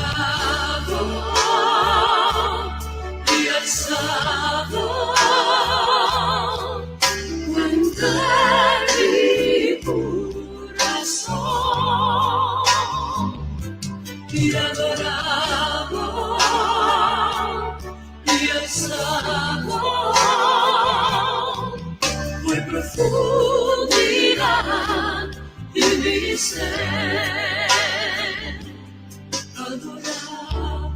adorado y alzado entre mi corazón y adorado y alzado fue profundidad y mi ser. Adorado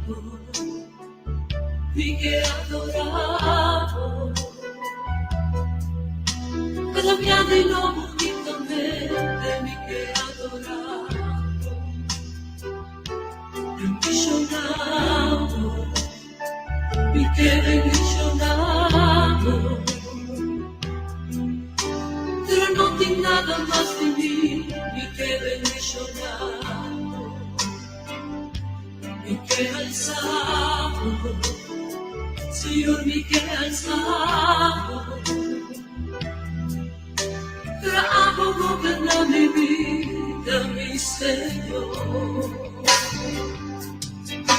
y que adorado cambiando y no bonitamente mi que adorado bendicionado mi que bendicionado pero no tengo nada más de mí mi que bendicionado mi que alzado Señor mi que alzado trago gobernar mi vida mi Señor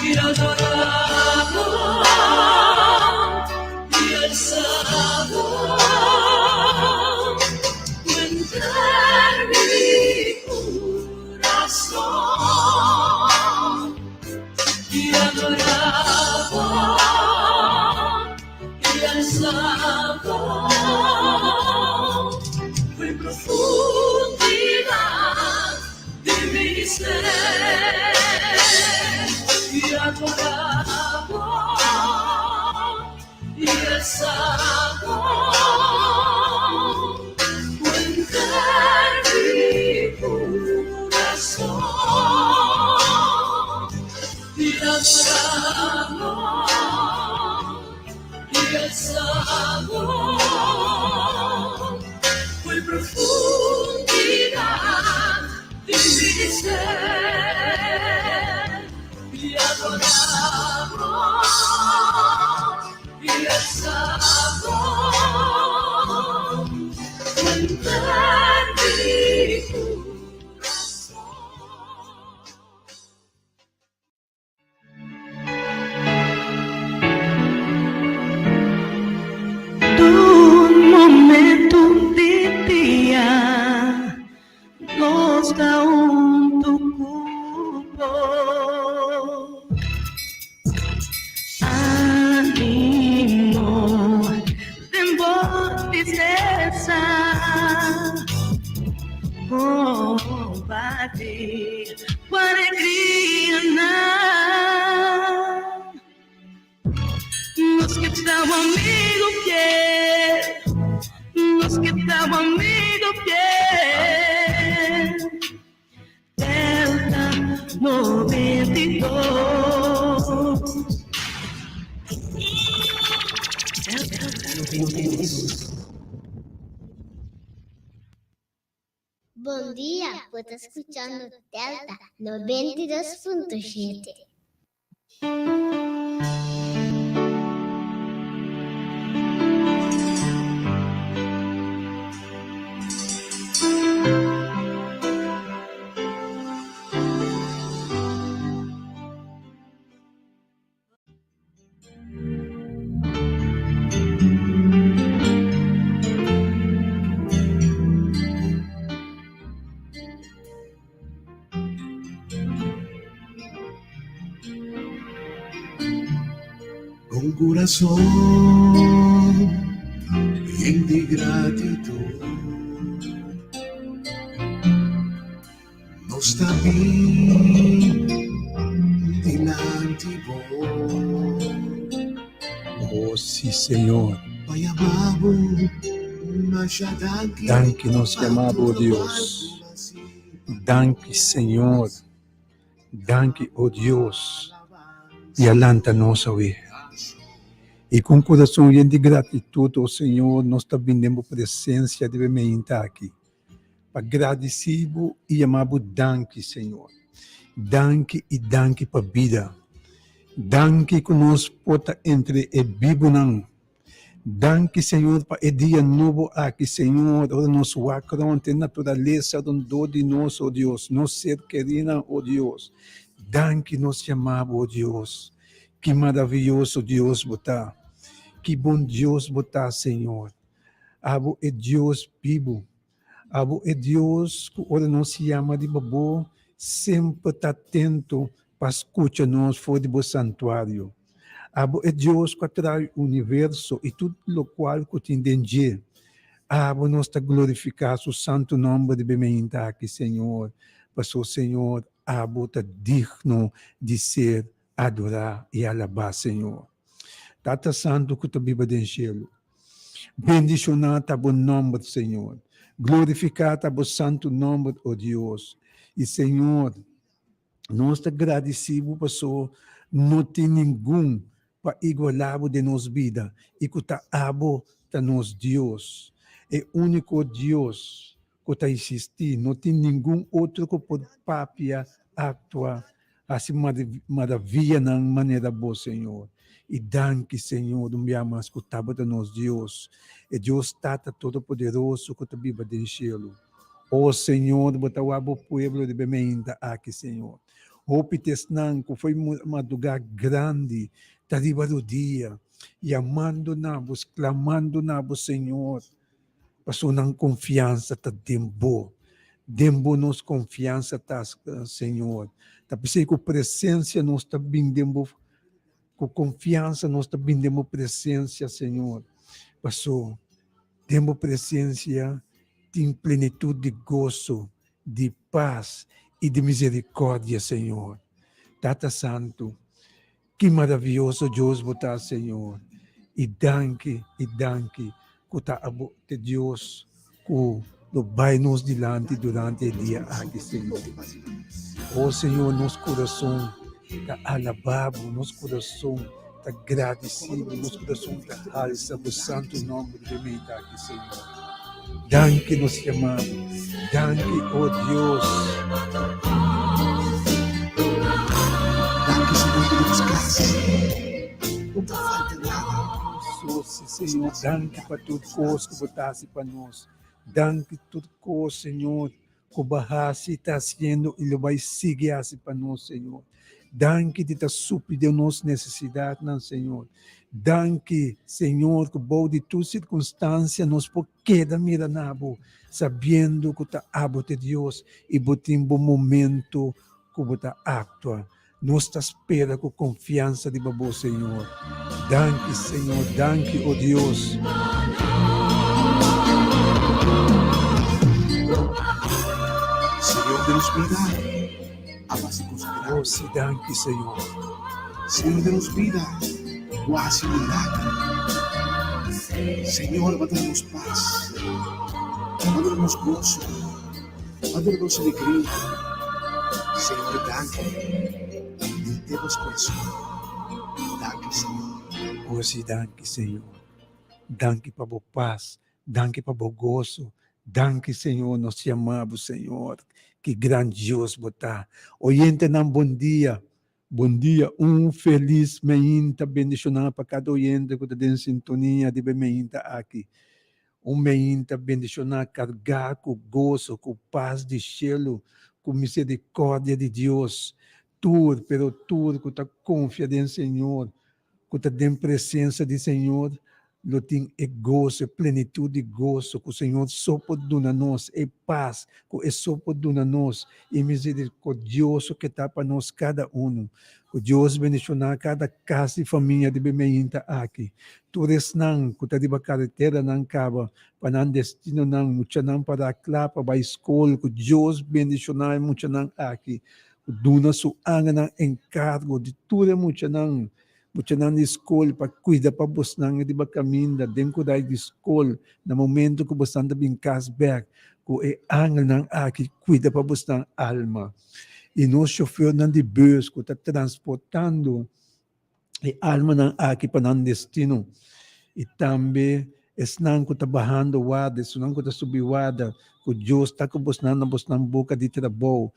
y adorado y alzado entrar mi corazón y adorado y alzado fue profundidad de mi ser y adorado y alzado entrar mi corazón y adorado y alzado fue profundidad de mi ser y adorado y alzado entrar mi corazón. Un momento de día nos da tu cupo. Ánimo, temor, tristeza, combate, com alegria, nos que tal amigo fiel, nos que tal amigo fiel, Delta 92. Delta 92. Bom dia, você está escutando Delta 92.7. Un corazón lleno de gratitud nos está bien delante de vos. Oh, sim, Senhor. Pai amado, Danke, nosso amado Deus. Danke, Senhor. Danke, oh Deus. E alanta nossa vida. E com coração cheio de gratidão ao Senhor, nós também temos presença de estar aqui. Agradecido e amado, danke, Senhor. Danke e danke para a vida. Danke que nós podemos entre e vivo não. Danke, Senhor, para o dia novo aqui, Senhor. Ora, nós vacramos a natureza do de nós, ó Deus. Nós ser querida, ó Deus. Danke nos chamava, ó Deus. Que maravilhoso Deus botar. Que bom Deus botar, Senhor. Abo é Deus vivo. Abo é Deus que ora nos chama de babo, sempre está atento para escutar nós fora do santuário. Abo é Deus que atrai o universo e tudo o qual que te entende. Abo nós está glorificar o santo nome de Bemeinta aqui, Senhor. Para o Senhor, abo está digno de ser adorar e alabar, Senhor. Tata Santo que tu viva do céu. Bendicionado o nome, Senhor. Glorificado o santo nome, ó Deus. E, Senhor, nós te agradecemos, pastor, não tem ninguém para igualar de nossa vida. E que está abo de nosso Deus. É o único Deus que está existindo. Não tem ninguém outro que pode papia atuar assim maravilha na maneira boa, Senhor. E danke, Senhor, do meu amor, escutava de nós, Deus. E Deus Tata Todo-Poderoso, que está viva do céu. Ó Senhor, botar o povo de Bemeinta aqui, Senhor. O Pitesnan, que foi um lugar grande, está riba do dia, e amando nabos, clamando nabos, Senhor. Passou na confiança, está dembo. Dembo nos confiança, tá, Senhor. Tá pensei que a presença nós está bem dembo. Com confiança nós está bem dembo presença, Senhor. Passou. Dembo presença tem plenitude de gozo, de paz e de misericórdia, Senhor. Tata Santo, que maravilhoso Deus botar, Senhor. E danke, que está de Deus, que vai nos dilante durante o dia aqui, Senhor. Oh, Senhor, nosso coração está alabado, nosso coração está agradecido, nosso coração está alça o santo nome de Deus aqui, Senhor. Danke nos chamamos. Danke, oh Deus. Danke, Senhor, por descanso. Não falta nada. Senhor, danke para tudo coisa que botasse para nós. Danke tudo coisa, Senhor, que o Bahasi está sendo e ele vai seguir assim para nós, Senhor. Danke de estar suprir de nossa necessidade, não, Senhor. Danke, Senhor, que bom de tua circunstância nos queda miranabo, sabendo que está abo de Deus e botem um bom momento que está atua. Nós está espera com confiança de babo, Senhor. Danke, Senhor, danke, oh Deus. Senhor de nos vida, a base conspirada. Oh, se danke, Senhor. Senhor de nos vida, quase milagre. Senhor, vai dar-nos paz, vai dar-nos gozo, vai dar-nos alegria. Senhor, danke, de temos coração. Danke, Senhor. Oh, se danke, Senhor. Danke para a paz, danke para o gozo. Danke, Senhor, nós te amamos, Senhor. Que grandioso botar. Oyente, não, bom dia. Bom dia, feliz meinta, bendicionado para cada oyente que está em sintonia de meinta aqui. Meinta bendicionado, carregar com gozo, com paz de cielo, com misericórdia de Deus. Tudo, pero tudo que está confiado em Senhor, que está em presença de Senhor, lo tem é gozo, é plenitude de gozo, que o Senhor só pode dar a nós, é paz, que só pode dar a nós, e misericordioso que está para nós cada um. Que Deus bendicionar cada casa e família de Bemeinta aqui. Todos não, que está de carretera não acaba, para não destino não, muito não para a clapa, para a escola, que Deus bendicionar muito não aqui. Que duna sua anga encargo de tudo muito não. Muita na escola para cuidar para você não de caminho dentro da escola no momento que você anda bem casberg que é angel não aqui cuida para você na alma e nós chofer não de bus que está transportando a alma não aqui para um destino e também não que está barrando guarda não que está subindo guarda que Deus está com você na boca de trabalho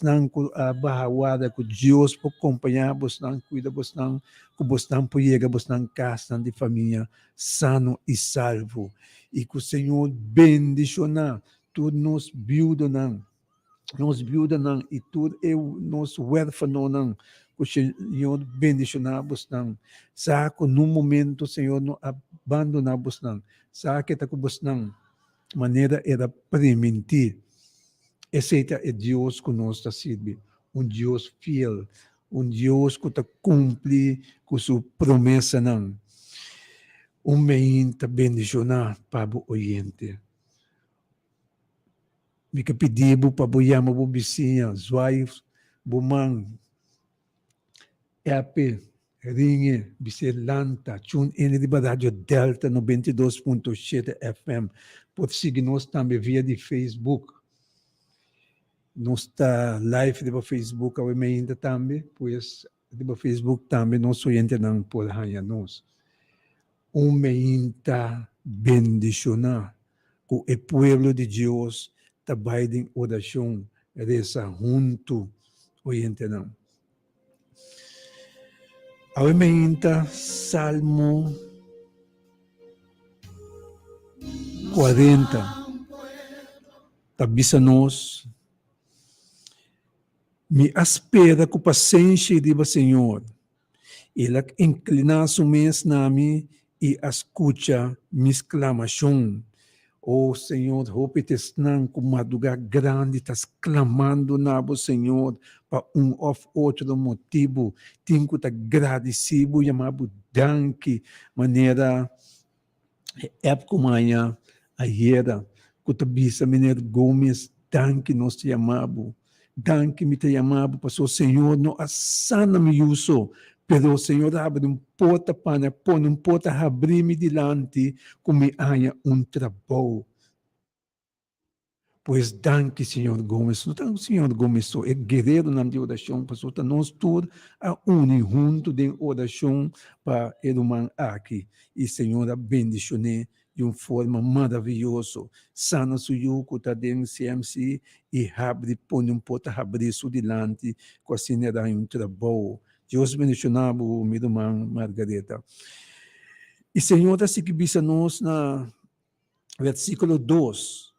não que barra guarda que Deus pode acompanhar você não cuida você não que você não pode chegar você não casa de família sano e salvo e que o Senhor bendicionar tudo nos viudo não nos viúva não, e tudo eu, nos huérfano não, o Senhor bendicionamos não, saco no momento, Senhor, não abandonamos não, saque tá com não, maneira era permitir, esse é Deus que nós está servindo, Deus fiel, Deus que está cumpre com sua promessa não, meinta bendicionar para o oriente. Me que pedibo para boiama bo vizinha, zuai, bumang, epe, ringe, biselanta, tune in di Radio Delta 92.7 FM. Pode seguir-nos também via de Facebook. Nós está live de Facebook, ao ainda também, pois de Facebook também nós oyente não pode ganhar nós. Meinta bendicionar com o pueblo de Deus trabalha em oração, reza junto, oyente não. Agora, Salmo 40, tabisa-nos, me espera com paciência, diba Senhor, ela inclina su mes nami e escuta minha exclamação. Oh, Senhor, hope tesnan com madruga grande, estás clamando na Senhor, para ou outro motivo, tenho que agradecido, chamado danke, maneira, época manhã, ayer, que tu bisa, Mineiro Gomes, danke, nós te chamamos, danke, me te chamamos, para o Senhor, não assana me uso, pero o Senhor abre porta para pôr porta abrir-me delante, como há trabalho. Pois danke, Senhor Gomes. Não, Senhor Gomes, é guerreiro na oração, para nós todos a unir junto de oração para o irmão aqui. E Senhor, abençoe de uma forma maravilhosa. Sana suyo que está dentro do CMC e abre, põe porta abrir isso delante, com assim era trabalho. Deus bendicione o meu irmão Margareta. E Senhor, assim que bisa-nos na versículo 2,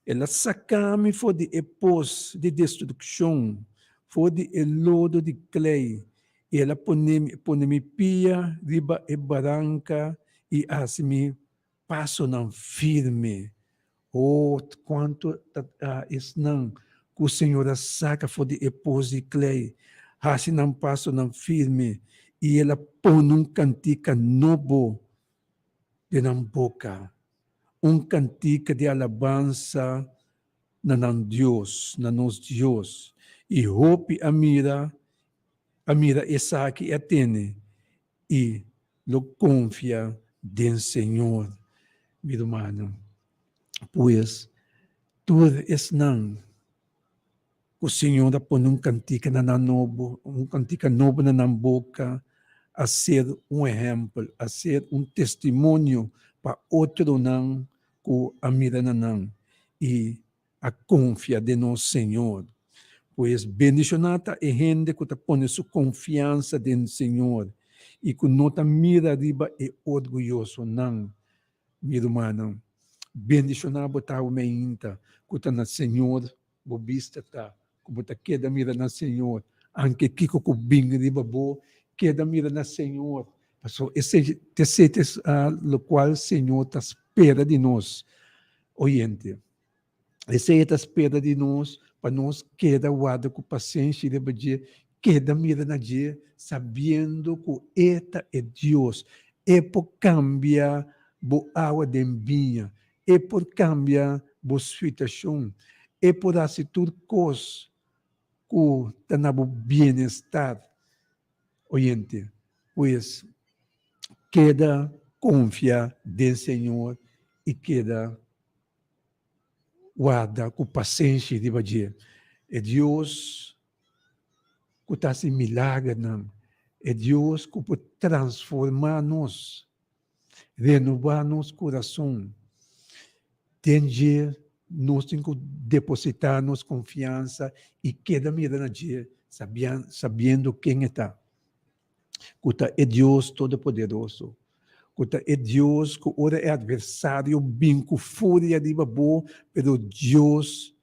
ela saca-me for de epos de destruição, for de lodo de clay, e ela põe-me pia, riba e barranca, e assim passo não firme. Oh, quanto não que o Senhor saca for de epos de clay, assim não passo não firme, e ela põe cantica novo de na boca, cantica de alabança na Deus, na nos Deus, e hope a mira essa que atene, e lo confia do Senhor, meu irmão, pois tudo é não. O Senhor põe cantica na novo, cantica novo na boca, a ser exemplo, a ser testemunho para outro não, com a mira não, e a confia de nosso Senhor. Pois bendicionada é gente que põe sua confiança no Senhor, e que não mira riba é orgulhoso não, meu irmão. Bendicionado está o meinta, que está no Senhor, o vista está. Como está queda mira na Senhor, anche kiko ko bing riba bo, queda mira na Senhor. So, esse lo qual Senhor está espera de nós, oyente. Esse está espera de nós, para nós queda guarda com paciência riba de, queda mira na dia, sabendo que eta é Deus, é por cambiar bo água de vinha, é por cambiar bo situação, é por fazer tudo coisa que está no bem-estar, oyente, pois queda confia no Senhor e queda guarda com paciência de badia. É Deus que está se milagre, não. É Deus que pode transformar-nos, renovar nosso coração. Tem dia nós temos que depositar nossa confiança e queda mirando dia, sabendo quem está. Que é Deus Todo-Poderoso. Que é Deus que ora é adversário, binco, fúria de babo, pero Deus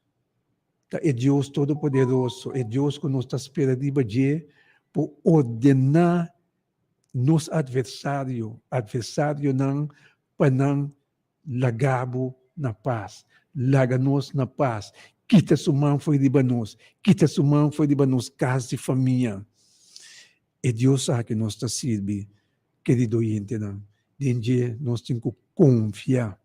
É Deus Todo-Poderoso, é Deus que nos está esperando de para ordenar nos adversário não panang lagabo na paz, laga-nos na paz. Kita sumang foi de banos, kita sumang foi de banos casa de família. É Deus que nos está servindo, querido oyente, não. Dentro nós temos que confiar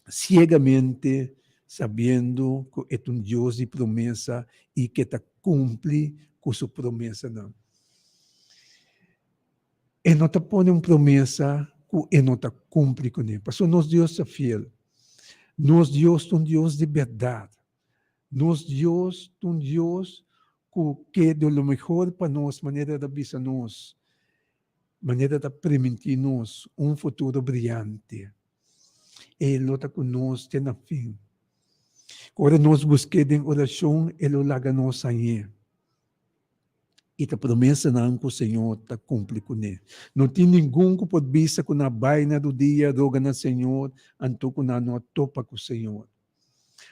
cegamente, sabendo que é um Deus de promessa e que está cumpre com sua promessa, não. E não está pondo uma promessa que não está cumpre com ele. Porque nosso Deus é fiel. Nosso Deus é um Deus de verdade. Nosso Deus é um Deus que deu o melhor para nós, maneira de avisar nós, maneira de permitir nós um futuro brilhante. Ele está conosco até no fim. Quando nós buscamos em oração, Ele laga nós aí. E a promessa não que o Senhor está cumpre com ele. Não tem ninguém que pode vista que na baina do dia roga no Senhor, anto que não topa com o Senhor.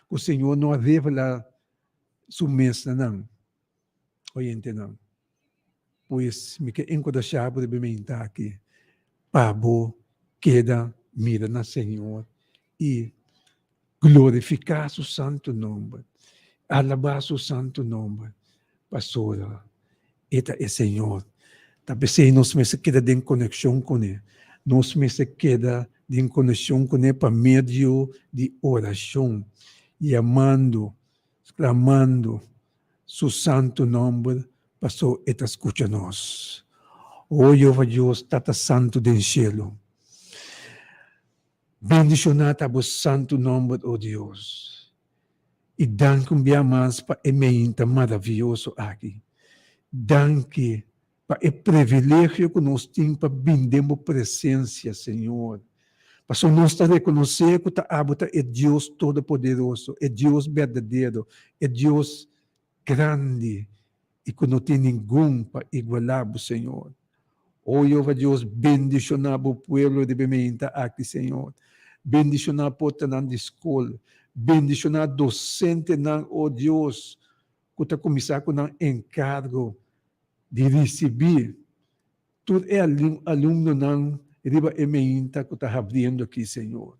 O Senhor não revela sua mesa não. Oyente não. Pois me que encorajar por experimentar aqui. Pabo queda mira no Senhor e glorificar seu santo nome. Alabar seu santo nome. Pastora. Eta é Senhor. Talvez nós me se queda em conexão com Ele. Nós me se queda em conexão com Ele por meio de oração. E amando, clamando seu santo nome, passou e escuta nós. Oh, Jeová Deus, Tata Santo do Cielo. Bendicionado o santo nome, oh Deus. E danke um dia mais para o meio maravilhoso aqui. Danke para o privilégio que nós temos para vender a presença, Senhor. Para nós reconhecer que é Deus Todo-Poderoso, é Deus verdadeiro, é Deus grande e que não tem ninguém para igualar o Senhor. Oh, Jeová Deus, bendicionar o povo de Bementa aqui, Senhor. Bendicionar a porta na escola, bendicionar docente, oh Deus, que está começando com um encargo de receber. Tudo é aluno não riba ementa que está abrindo aqui, Senhor.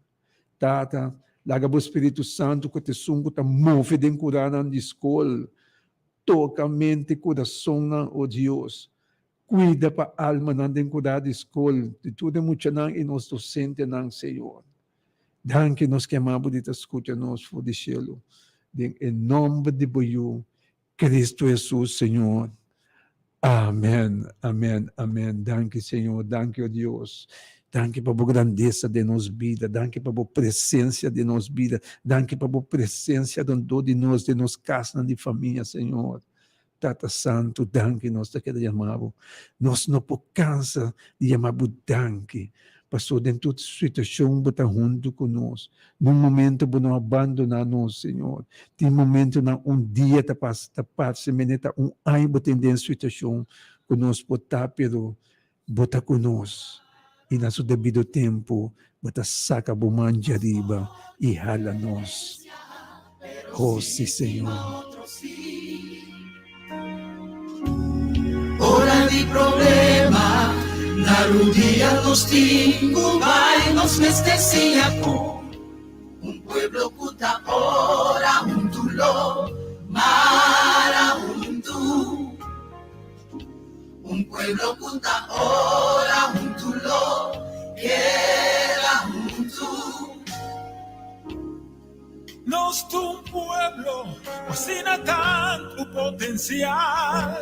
Tata, laga o Espírito Santo que te sungo está move de curar na escola. Toca a mente, coração, oh Deus. Cuida para a alma não de curar da escola. De tudo é muito não e nós docente não, Senhor. Danke nos queimamos de te escutar nós, for de cielo. Em nome de Boiú, Cristo Jesus, Senhor. Amém, amém, amém. Danke, Senhor. Danke, oh Deus. Danke para a grandeza de nossa vida. Danke para a presença de nossa vida. Danke para a presença de nós, de nossa casa, de família, Senhor. Tata Santo, danke, nós te queremos chamar. Nós não podemos de chamar danke. Passou dentro de situação, bota junto conosco. Num momento, não abandonar nós, Senhor. Tem momento, dia, tá passa, meneta, ano, bota em situação, conosco, botar, pero, bota conosco. E, no seu devido tempo, bota saca o manjariba e rala nós. Oh, sim, Senhor. Hora de problema. Narudia los tingu, vai nos mestecia con un pueblo kuta ora un tulo, mara un tu. Un pueblo kuta ora un tulo, era un tu. Nos tu pueblo, sin tanto potencial.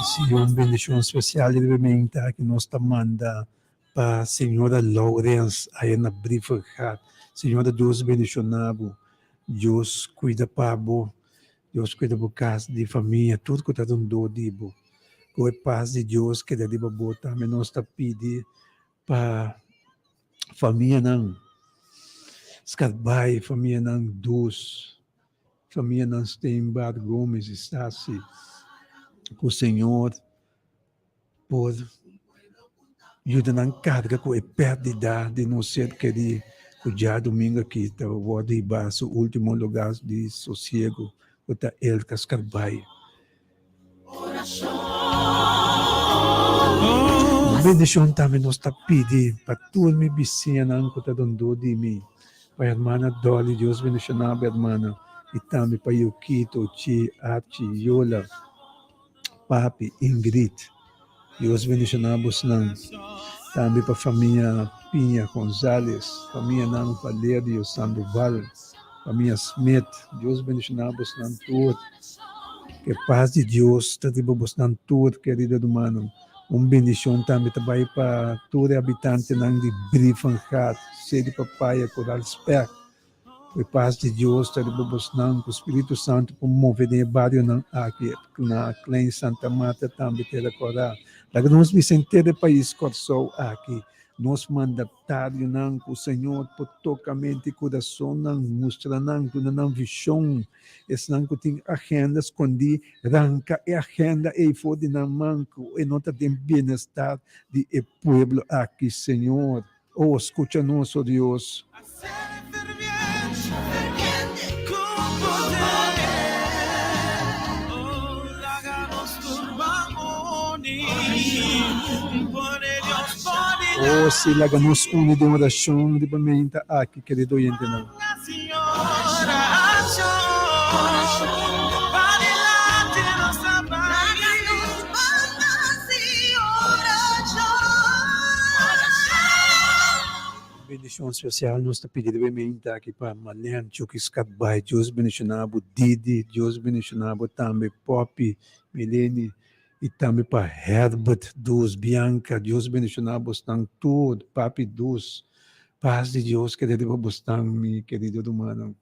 Sim, uma bendição especial de Bementa que nós manda para a senhora Lawrence aí na Briefehat. Senhora Deus bendicionado, Deus cuida para você, Deus cuida da casa, de família, tudo que está dando dibo. Com a paz de Deus que dá dibo botar, mas nós está pedindo para família não. Escarbai, família não dos, família não Steinbart Gomes está assim. Com o Senhor por ajudar na carga com a perda de não ser querido, cuja domingo aqui, tá o arribar o último lugar de sossego, o tá El Cascarbay. Bendição também nós está pedindo para todos me vizinhos que tá dando de mim. Para a irmã Dolly, Deus bendicionar a irmã. E também para Yukito, Chi, Achi, Yola, Papi, Ingrid. Deus bendicionar você. Também para a família Pinha Gonzalez, família Nan Valério Sandoval, família Smith. Deus bendicionar você tudo. Que a paz de Deus está de você tudo, querido irmão. Bendição também para todo habitante de Briefengat, sede papai, Coral Speck. Que a paz de Deus está de você, o Espírito Santo para mover em barrio aqui, na Klein Santa Marta também terá Coral. Daí nós me sentir de país Corsou aqui. Nós mandatário não o Senhor por tocamente coração não mostra não que não visão esse não que tem agenda escondi ranca e agenda e for de não manco e não tem bem-estar de el pueblo aqui Senhor. Oh, escucha nosso Deus. Oh, se lagamos une de oração de pamenta aqui, querido oyente, não. Bendição especial nos está pedindo pamenta aqui para Malene, Chukiskat Bay, Deus bendicionado, Didi, Deus bendicionado também, Poppy, Milene, e também para Herbert dos Bianca, Deus bendicionar bastante tudo, Papi dos, paz de Deus, querido bastante, meu querido humano.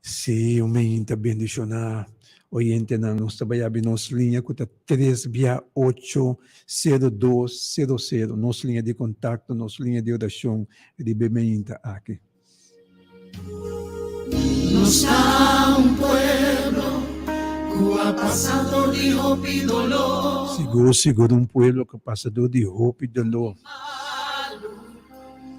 Se o menino está bendicionar, oyente não, nós trabalhamos em nossa linha, que está 3680200, nossa linha de contato, nossa linha de oração, de bem aqui. No está un pueblo que ha pasado de hope y dolor. Seguro um pueblo que passador de hope e dolor.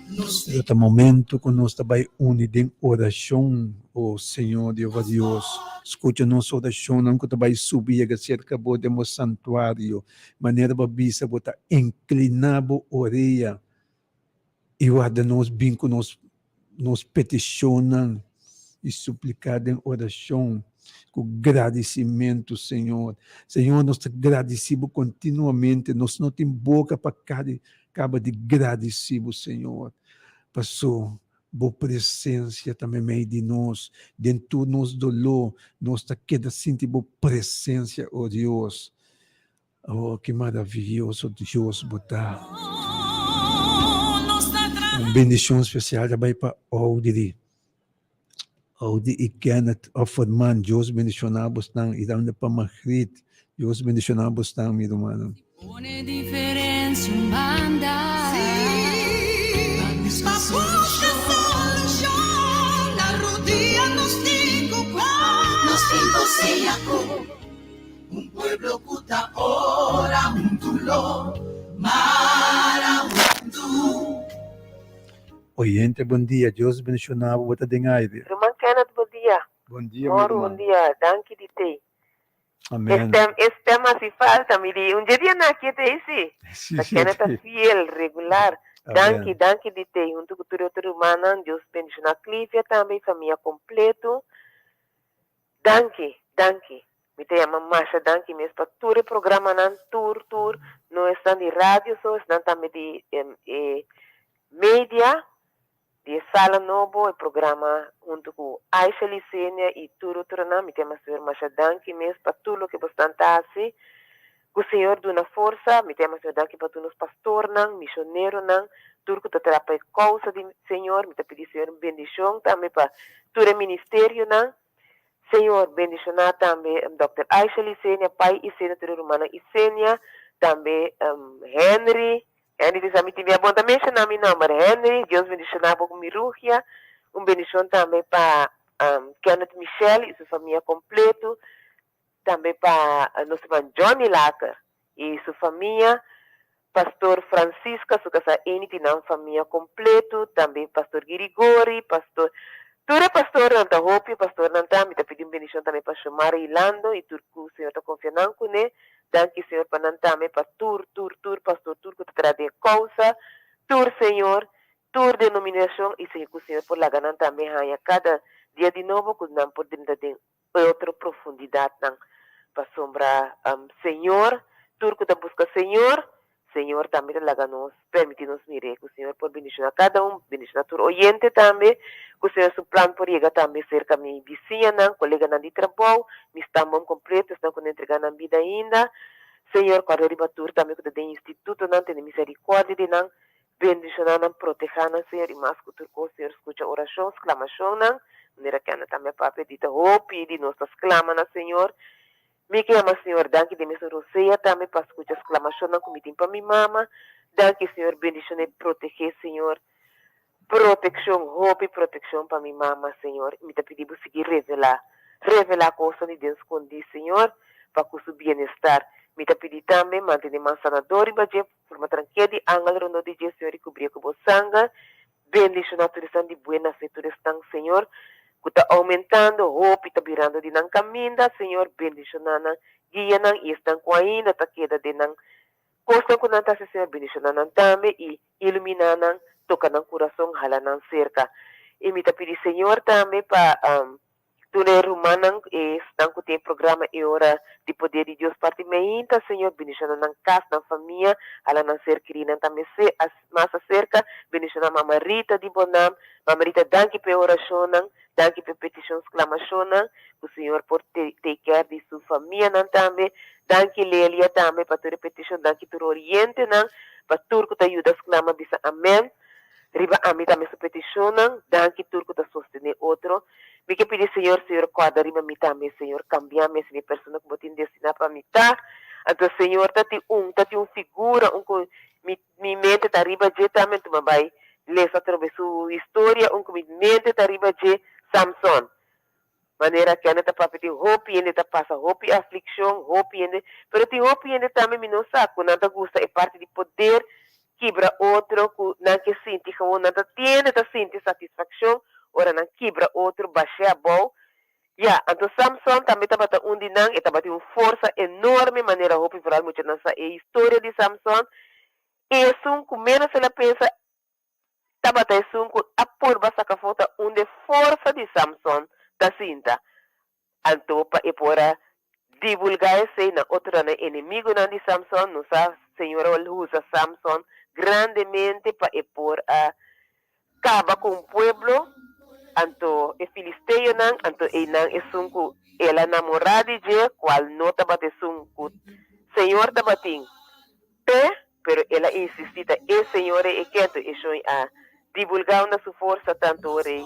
Neste momento que nós estamos unidos em oração, oh Senhor Deus, escute nossa oração, não que estamos subir cerca do santuário, maneira babisa, botar inclinado a orelha e guarda-nos bem que nos peticionam e suplicar em oração, com agradecimento, Senhor. Senhor, nós te agradecemos continuamente, nós não temos boca para acabar de agradecemos, Senhor. Passou boa presença também meio de nós, dentro do nosso dolor, nós queda sentir boa presença, oh Deus. Oh, que maravilhoso Deus botar. Uma bendição especial também para Audrey. Audi e Kenneth Offerman, Deus bendicionamos nang irang na pamahrit. Deus bendicionamos nang mi rumano. Pone diferencia un banda. Sí, pa buscar solución. La rodilla nos digo Nos digo se Jacob, un pueblo kuta ora un tulo, mara un tu. Oyente, bom dia. Deus bendicionava o Tadengay. Irmã Kenneth, bom dia. Bom dia, Moro, bom dia. Danke de te. Amém. Este tema se falta, me di. Un dia na que te isi. A Kenneth é fiel, regular. Danke de te. Junto com o outro irmão, Deus bendicionar a Clívia também, família completo. Danke. Me te chama Masha, danke mesmo para todo o programa, tour. Não estão de rádio, só estão também de mídia. De Sala Novo, o programa junto com Aisha Licenia e tudo, me temos a Masha danke mesmo para tudo que você está assim. Que o Senhor dá na força, me temos a danke para todos os pastores, missionários, tudo que está para a causa do Senhor, me pedir Senhor bendição também para todo o ministério, Senhor bendicionar também Dr. Aisha Licenia, pai e senadora romana Icenia, também Henry diz a mim, minha bom também chama meu nome, Henry, Deus bendicionar com Miruhia, bendição também para Kenneth Michel e sua família completo, também para nosso irmão Johnny Lacker e sua família, Pastor Francisca, su casa initi na família completo, também Pastor Girigori, Pastor... Tura pastor nanta hopi, pastor nanta, mita pedi bendição também para chamar Ilando, e turco, o Senhor está confiando com ele. Danke, Senhor, para nantame, para pastor tur, que te trade causa, Senhor, denominação, e Senhor, que o Senhor por lá também, cada dia de novo, que não por dentro de outra profundidade, para sombrar, Senhor, que te busca Senhor também laga nos, permite-nos mirar, que o Senhor por bendicionar cada bendicionar o oyente também, que o Senhor su plano por chegar também cerca minha vizinha, colega de trabalho, me estamos completos, estão com entregar na vida ainda, Senhor, quando arriba também que tem instituto, não tem misericórdia de não, bendicionar, não proteger, Senhor, e mais que o Senhor escuta oração, exclamação, não, maneira que anda também para pedir, hope, de nossas clamas, Senhor, me ama, Senhor, danke de mesa roceia, também para escutar exclamação, não comitim para minha mama, danke, Senhor, bendição e proteger, Senhor, proteção, hope, proteção para minha mama, Senhor, me te pedimos seguir revelar coisas de Deus escondidas, Senhor, para que o seu bem-estar, me te pedir também, manter mais sanador e bater, forma tranquila, de ângulo, rondo de Deus, Senhor, e cobrir com o sangue, bendição a todos de buena fé, todos estão, Senhor, que está aumentando, hope está virando de não caminho, Senhor, bendicionando, guia-nos e estão com ainda, está queda de não, costa com não, Senhor, bendicionando também e iluminando, tocando o coração, jalando cerca. E me pedir, Senhor, também para túnel romano, estão com o programa e hora de poder de Deus parte meinta, Senhor, bendicionando na casa, na família, jalando cerca, querendo também mais cerca, bendicionando a Mama Rita de Bonam, Mama Rita, danke pela oração, danke pela petição, exclamação, o Senhor por take care de sua família também, danke Lélia também para tua petição, danke tu oriente, para tudo que te ajuda, exclama, bisa amém. Riba ami também sua petição, danke tudo que te sustene outro. Me que pedir, Senhor, guarda riba mi também, Senhor, cambiar-me essa pessoa que botin destinar para mim, tá? Então, Senhor, tati figura, mi mente tá riba de também, tu vai ler através sua história, mi mente tá riba de Samson. Maneira que anda para pedir hope, ainda tá passa hope, aflição, hope, ainda, pero ti hope ainda também me não saco, nada gusta, é parte de poder, quebra outro, não que sente, como nada tiene, tá sente satisfação, ora não quebra outro, baixa a bola. Então Samson também estava onde não, estava tendo uma força enorme, maneira hope, para muito nessa a história de Samson, e assim, como menos ela pensa, estava assim, a porba saca foto, onde força de Samson, da cinta. Então, para divulgar esse na outra inimigo de Samson, nos Senhor usa Samson grandemente para acabar com o pueblo. Então, o filisteu não, então ela namorada de qual não estava de sunco. Senhor estava tem pé, pero ela insistita, e Senhor é que a divulgar na sua força tanto rei.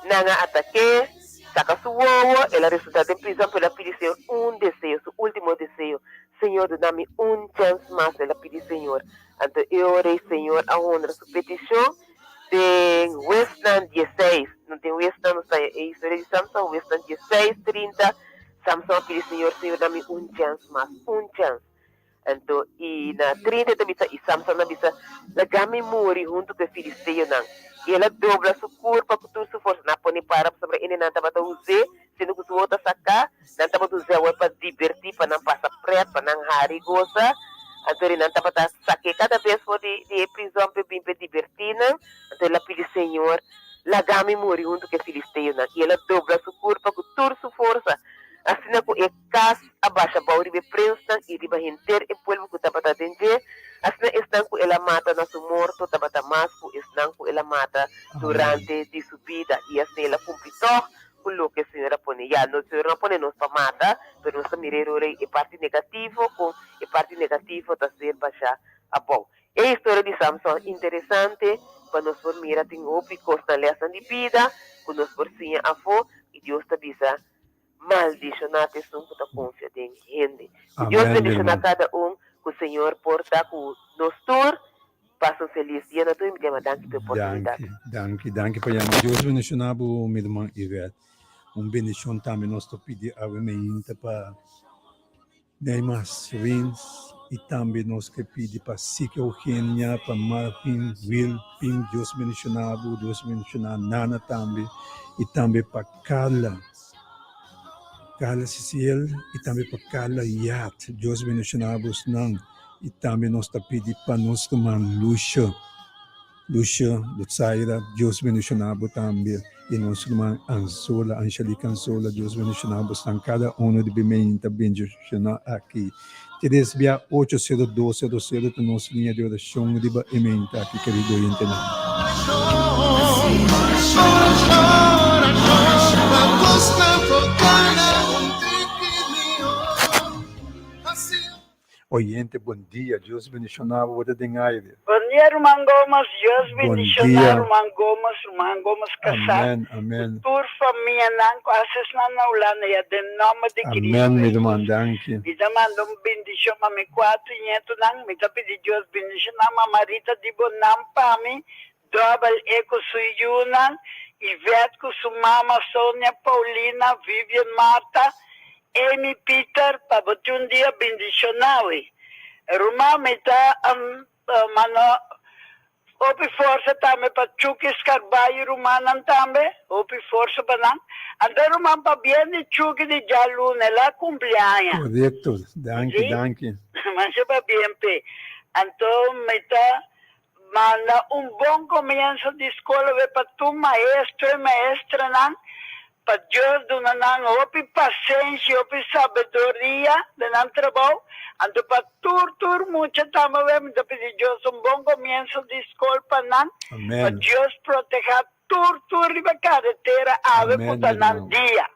Nanga ataque, saca sua uova, ela resulta de prisão pela pedir desejo, seu último desejo. Senhor, dá-me chance mais, ela pediu, Senhor. Então, eu orei, Senhor, a honra sua petição. Tem Westland 16, não tem Westland, não sei, é história de Samson, Westland 16, 30, Samson pediu, Senhor, dá-me chance mais, chance. Então, e na 30 também, e Samson na bisa, lagami muri junto com o filisteu, não. E ela dobra sua corpo, com toda sua força, não pode parar, sobre ele não estava a usar, sendo que o outro sacar, não estava a usar para divertir, para não passar preto, para não hari goza. Então, ele não estava a sacar cada vez for de prisão para vir para divertir, não. Então, ela pediu, Senhor, lagami muri junto com o filisteu, não. E ela dobra sua corpo, com toda sua força. Assim, é casa abaixo, para o prensa e riba renter e povo que estava a atender. Assim, estão com ela mata na sua morto, estava a masco, estão com ela mata durante de sua vida. E assim, ela cumpritou com o que a senhora põe. Já, a senhora não põe nos para matar, mas nós miramos a parte negativa, com a parte negativa está ser baixar a bom. É a história de Samson interessante, para nós por mirar, tem ópicos na lição de vida, quando nós por sim a fo, e Deus está bisa. Maldicionate são que confia em gente. Deus bendicionar cada que o Senhor porta com nos tour. Passa um feliz dia na tua e me dê danke pela oportunidade. Danke para chamar. Deus bendicionar o meu irmão Ivete. Bendição também nós te pedir a meinta para dar mais wins E também nós que pedimos para Sica Eugênia, para Marvin, Will, Pim, Deus mencionado, Deus mencionado, Nana também. E também para Carla Cecil, e também para Carla Yat, Deus mencionado, não. E também nós pedimos para nós tomar Lucia, Lutzaira, Deus mencionado também. E nós tomar Ansola, Angelica Ansola, Deus mencionado, estão cada um de bem bendicionado aqui. Tienes via 80200 nossa linha de oração de emenda aqui, querido internet. Oyente, bom dia, Deus bendicionado, você tem aire. Bom dia, Irmã Gomes, Deus bendicionar, Irmã Gomes, casar. Amém, amém. Tur família, não, assas na ulana, e de nome de Cristo. Amém, meu irmão, danke. Me manda bendição, mami, 400, não, me pedi Deus bendicionar, Marita de Bonam, para mim, double eco suyunan, Ivete com sua mama, Sônia, Paulina, Vivian, Marta, Amy, Peter, para botar dia bendicionar, Ruma, me mano, opi força também para Chukis Carvalho Rumanan também, opi força para não. Anda Ruman para bem de Chuki de Jalune, lá cumpleaños. Correto, danke. Mas para bem, pe. Então, me manda bom começo de escola para tu maestro e maestra não. Para Deus do nanang, opi paciência, opi sabedoria de não trabalho. Ando para tur muito também, me pedi Deus bom começo de escola para não. Para Deus proteger tur riba carretera ave para não dia.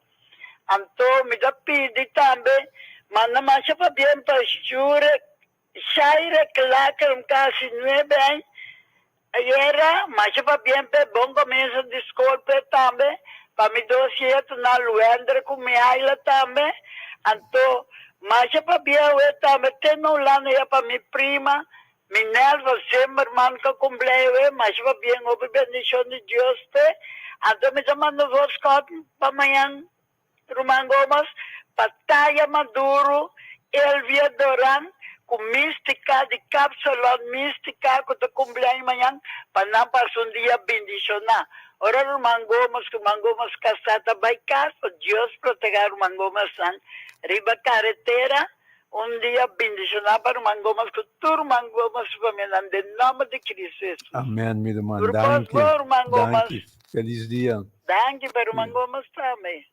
Então me pedi também, manda mais para bem para jure, shaire claro casi 9 anos. Era mais para bem para bom começo de escola também. Para me dossier na Luandra com minha ilha também. Então, mas para bem eu também tenho lá para minha prima, Minerva sempre irmã que cumpriu, mas para bem eu bendição de Deus te. Então me chamando vos para amanhã, Román Gomes, para Taya Maduro, Elvia Doran, com mística de cápsula mística que te cumpleaños amanhã, para não passar dia bendicionar. Ora Román Gomes casada by casa, Deus proteger Román Gomes riba carretera, dia bendicionar para Román Gomes, que tu Román Gomes família, em nome de Cristo Jesus. Amém, meu irmão, danke. Feliz dia. Danke para Román Gomes também.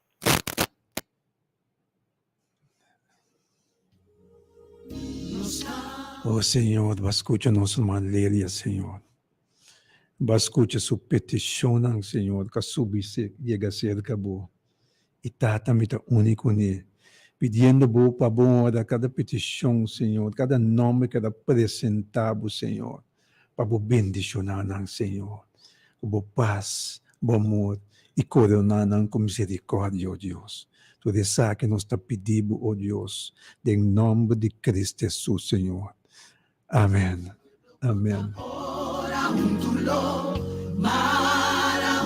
Oh Senhor, escuta nossa irmã Lélia, Senhor. Escuta sua petição, Senhor, que subir chega cerca boa. E também tá único né. Pedindo boa para boa cada petição, Senhor, cada nome que apresentado, Senhor, para boa bendicionar, Senhor, com boa paz, bom amor e coronar com misericórdia, ó Deus. Tudo isso que nós está pedindo, ó Deus, em nome de Cristo Jesus, Senhor. Amém. Amém.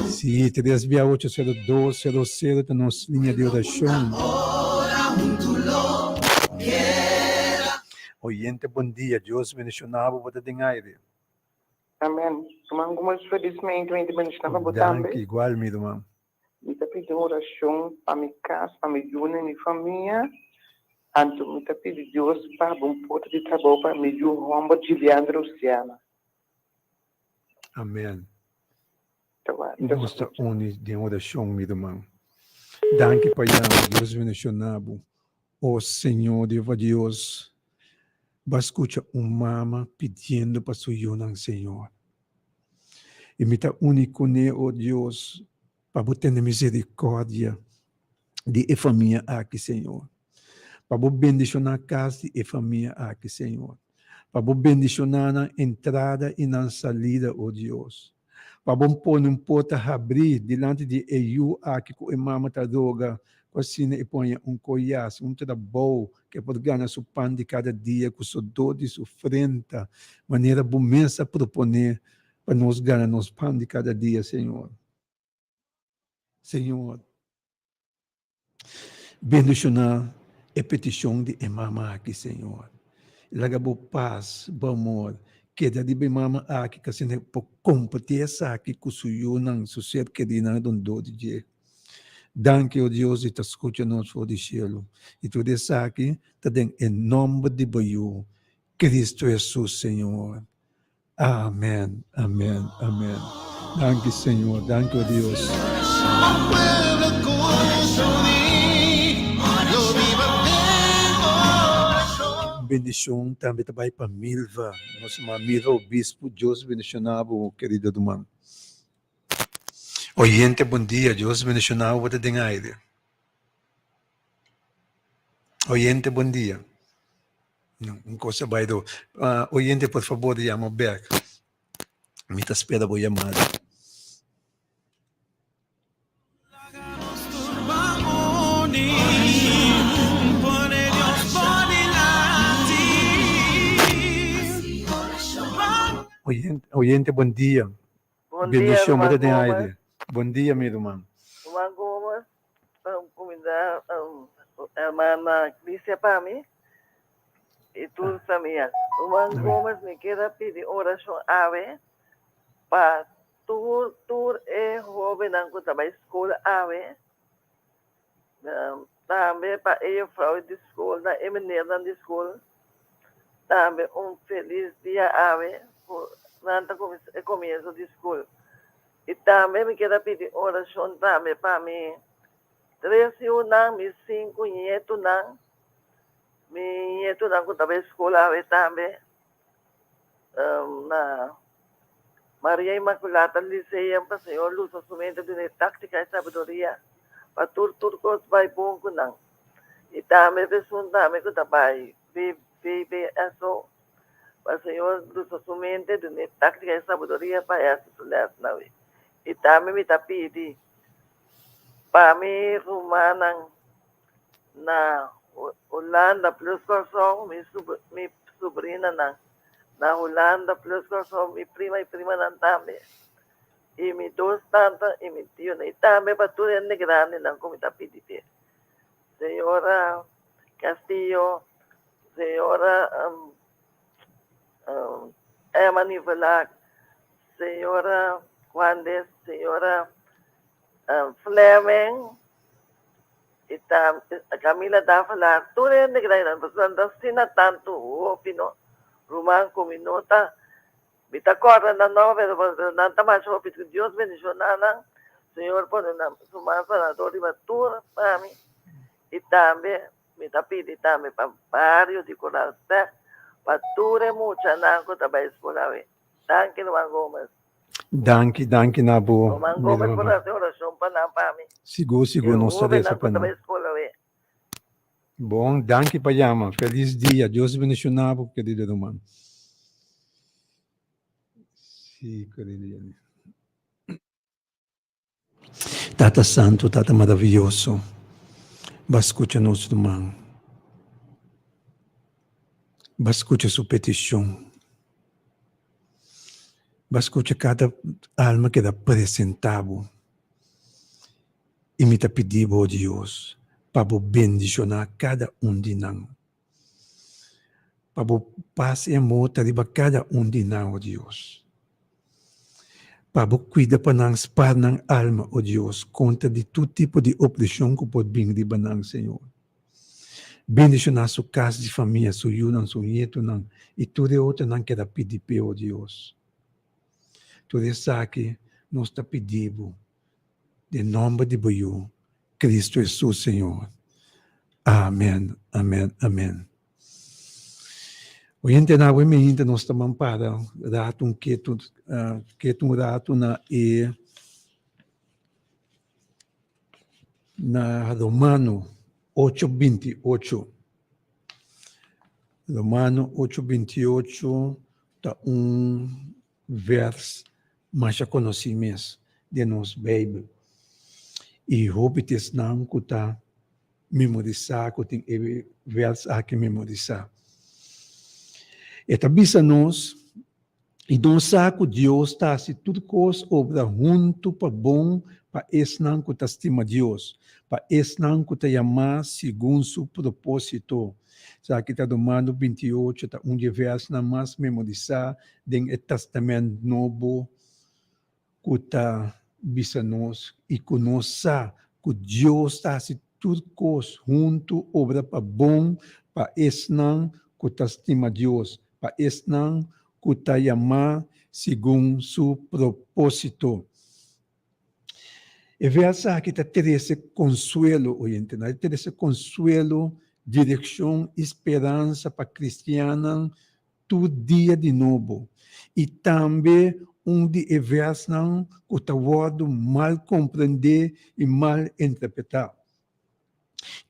Sim, 3680200 nossa linha de oração. Oyente, bom dia. Deus mencionava você tem aire. Amém. Irmão, como felizmente me bendicionava você também. Danke, igual, meu irmão. Me pedi oração para minha casa, para minha juna, minha família. Então, me pedi Deus para um porto de trabalho para minha rombo de Leandro Luciana. Amém. Nós estamos unidos em oração, meu irmão. Danke, Pai, Deus mencionava. Oh, Senhor, Deus, escuta mama pedindo para sua irmã, Senhor. E me está único, né, oh Deus, para botar misericórdia de família aqui, Senhor. Para bendicionar a casa e família aqui, Senhor. Para bendicionar na entrada e na saída, oh Deus. Para pôr um porta abrir diante de eu aqui com a mama da droga, com a sina e põe coias, trabalho que pode ganhar seu pão de cada dia, com sua dor de sofrência, maneira bomensa proponer para nós ganhar nosso pão de cada dia, Senhor. Senhor, bendicionar a petição de mama aqui, Senhor. ilagabo paz, amor, queda di mama aqui kasi ne po competença aqui kusuyo ng suser que di na don do di. Danke, oh Deus, e te escuta nós for de cielo. E tu dessa aqui, te den em nome de Bayu, Cristo Jesus, Senhor. Amém, amém, amém. Danke, Senhor, danke, oh Deus. Bendição também vai para Milva, nossa Milva, o bispo, Deus bendicionava, querido do mano. Oyente, bom dia, Deus bendicionava o de aire. Oyente, bom dia. Não coisa vai do. Oyente, por favor, chama back. Me tá esperando a chamada. Oyente, bom dia. Bom Bendição dia, de aire. Bom dia, meu irmão. Irmã Gomes, convidar a irmã Clícia para mim e tudo também. Irmã Gomes, me quer pedir oração ave para tu é jovem não que trabalha escola ave. Também para eu frau de escola, e menina de escola. Também feliz dia ave. Nanta começo de escola. E também me quero pedir oração também para mim. 3 anos, me 5 netos não. Me netos não, que também escola também. Na Maria Imaculada, Liceia, para o Senhor, luz, assumindo de tática e sabedoria. Para tudo que vai bom com não. E também, pessoal, também que também vive isso. Para o Senhor, luz, assumindo de tática e sabedoria para essa cidade, não é? E também me está pedindo para mim rumana na Holanda plus coração, minha sobrinha na Holanda plus coração, minha prima não também. E minha dois tantas e minha tio, e também para tudo é grande, não como está pedindo. Senhora Castillo, senhora Emma Nivelac, senhora Juanes, senhora Fleming, e a Camila está a falar, tudo é de grande, mas não tanto o opino, Romano como nota, bita corda na nova, não está mais rápido, Deus bendicionar, Senhor, por sumar sanador e batura para mim, e também, me está pedindo também para vários de coração, para tudo é muito, não, que está bem escolar, danke, Luan Gomes. Danke, Nabo. Sigo, não sabia essa panela. Bom, danke, Payama. Feliz dia. Deus bendicionava, querido irmão. Sim, querido. Tata Santo, Tata maravilhoso. Escuta nosso irmão. Escuta sua petição. Escuta cada alma que dá apresentado e me está pedindo, oh Deus, para bendicionar cada de nós. Para paz e amor para cada de nós, oh Deus. Para cuidar para nós, para nós alma, oh Deus, contra de todo tipo de opressão que pode vir de nós, Senhor. Bendicionar sua casa de família, sua irmã, sua neto, e tudo outro não quer pedir, oh Deus. Tudo isso aqui nós está pedindo, em nome de Deus, Cristo Jesus, Senhor. Amém, amém, amém. Hoje nós estamos para rato um rato na Romano 8:28. Romano 8:28 está verso mais já conhecimento de nós Bíblia. E hobites não que está memorizar, que tem verso aqui memorizar. E também nós, e nós sabe que Deus está se tudo coisa obra junto para bom para esnan que estima Deus, para esnan que te chamar segundo seu propósito. Já que está domando 28, está verso na mais memorizar do Testamento Novo, que está bisa-nos e conosca que Deus está assim tudo coisa junto, obra para bom, para esnan que estima Deus, para esnan que te chamar segundo seu propósito. E verso aqui está ter esse consuelo, entendeu? Ter esse consuelo, direção, esperança para cristiana todo dia de novo. E também de verso que está mal compreender e mal interpretar.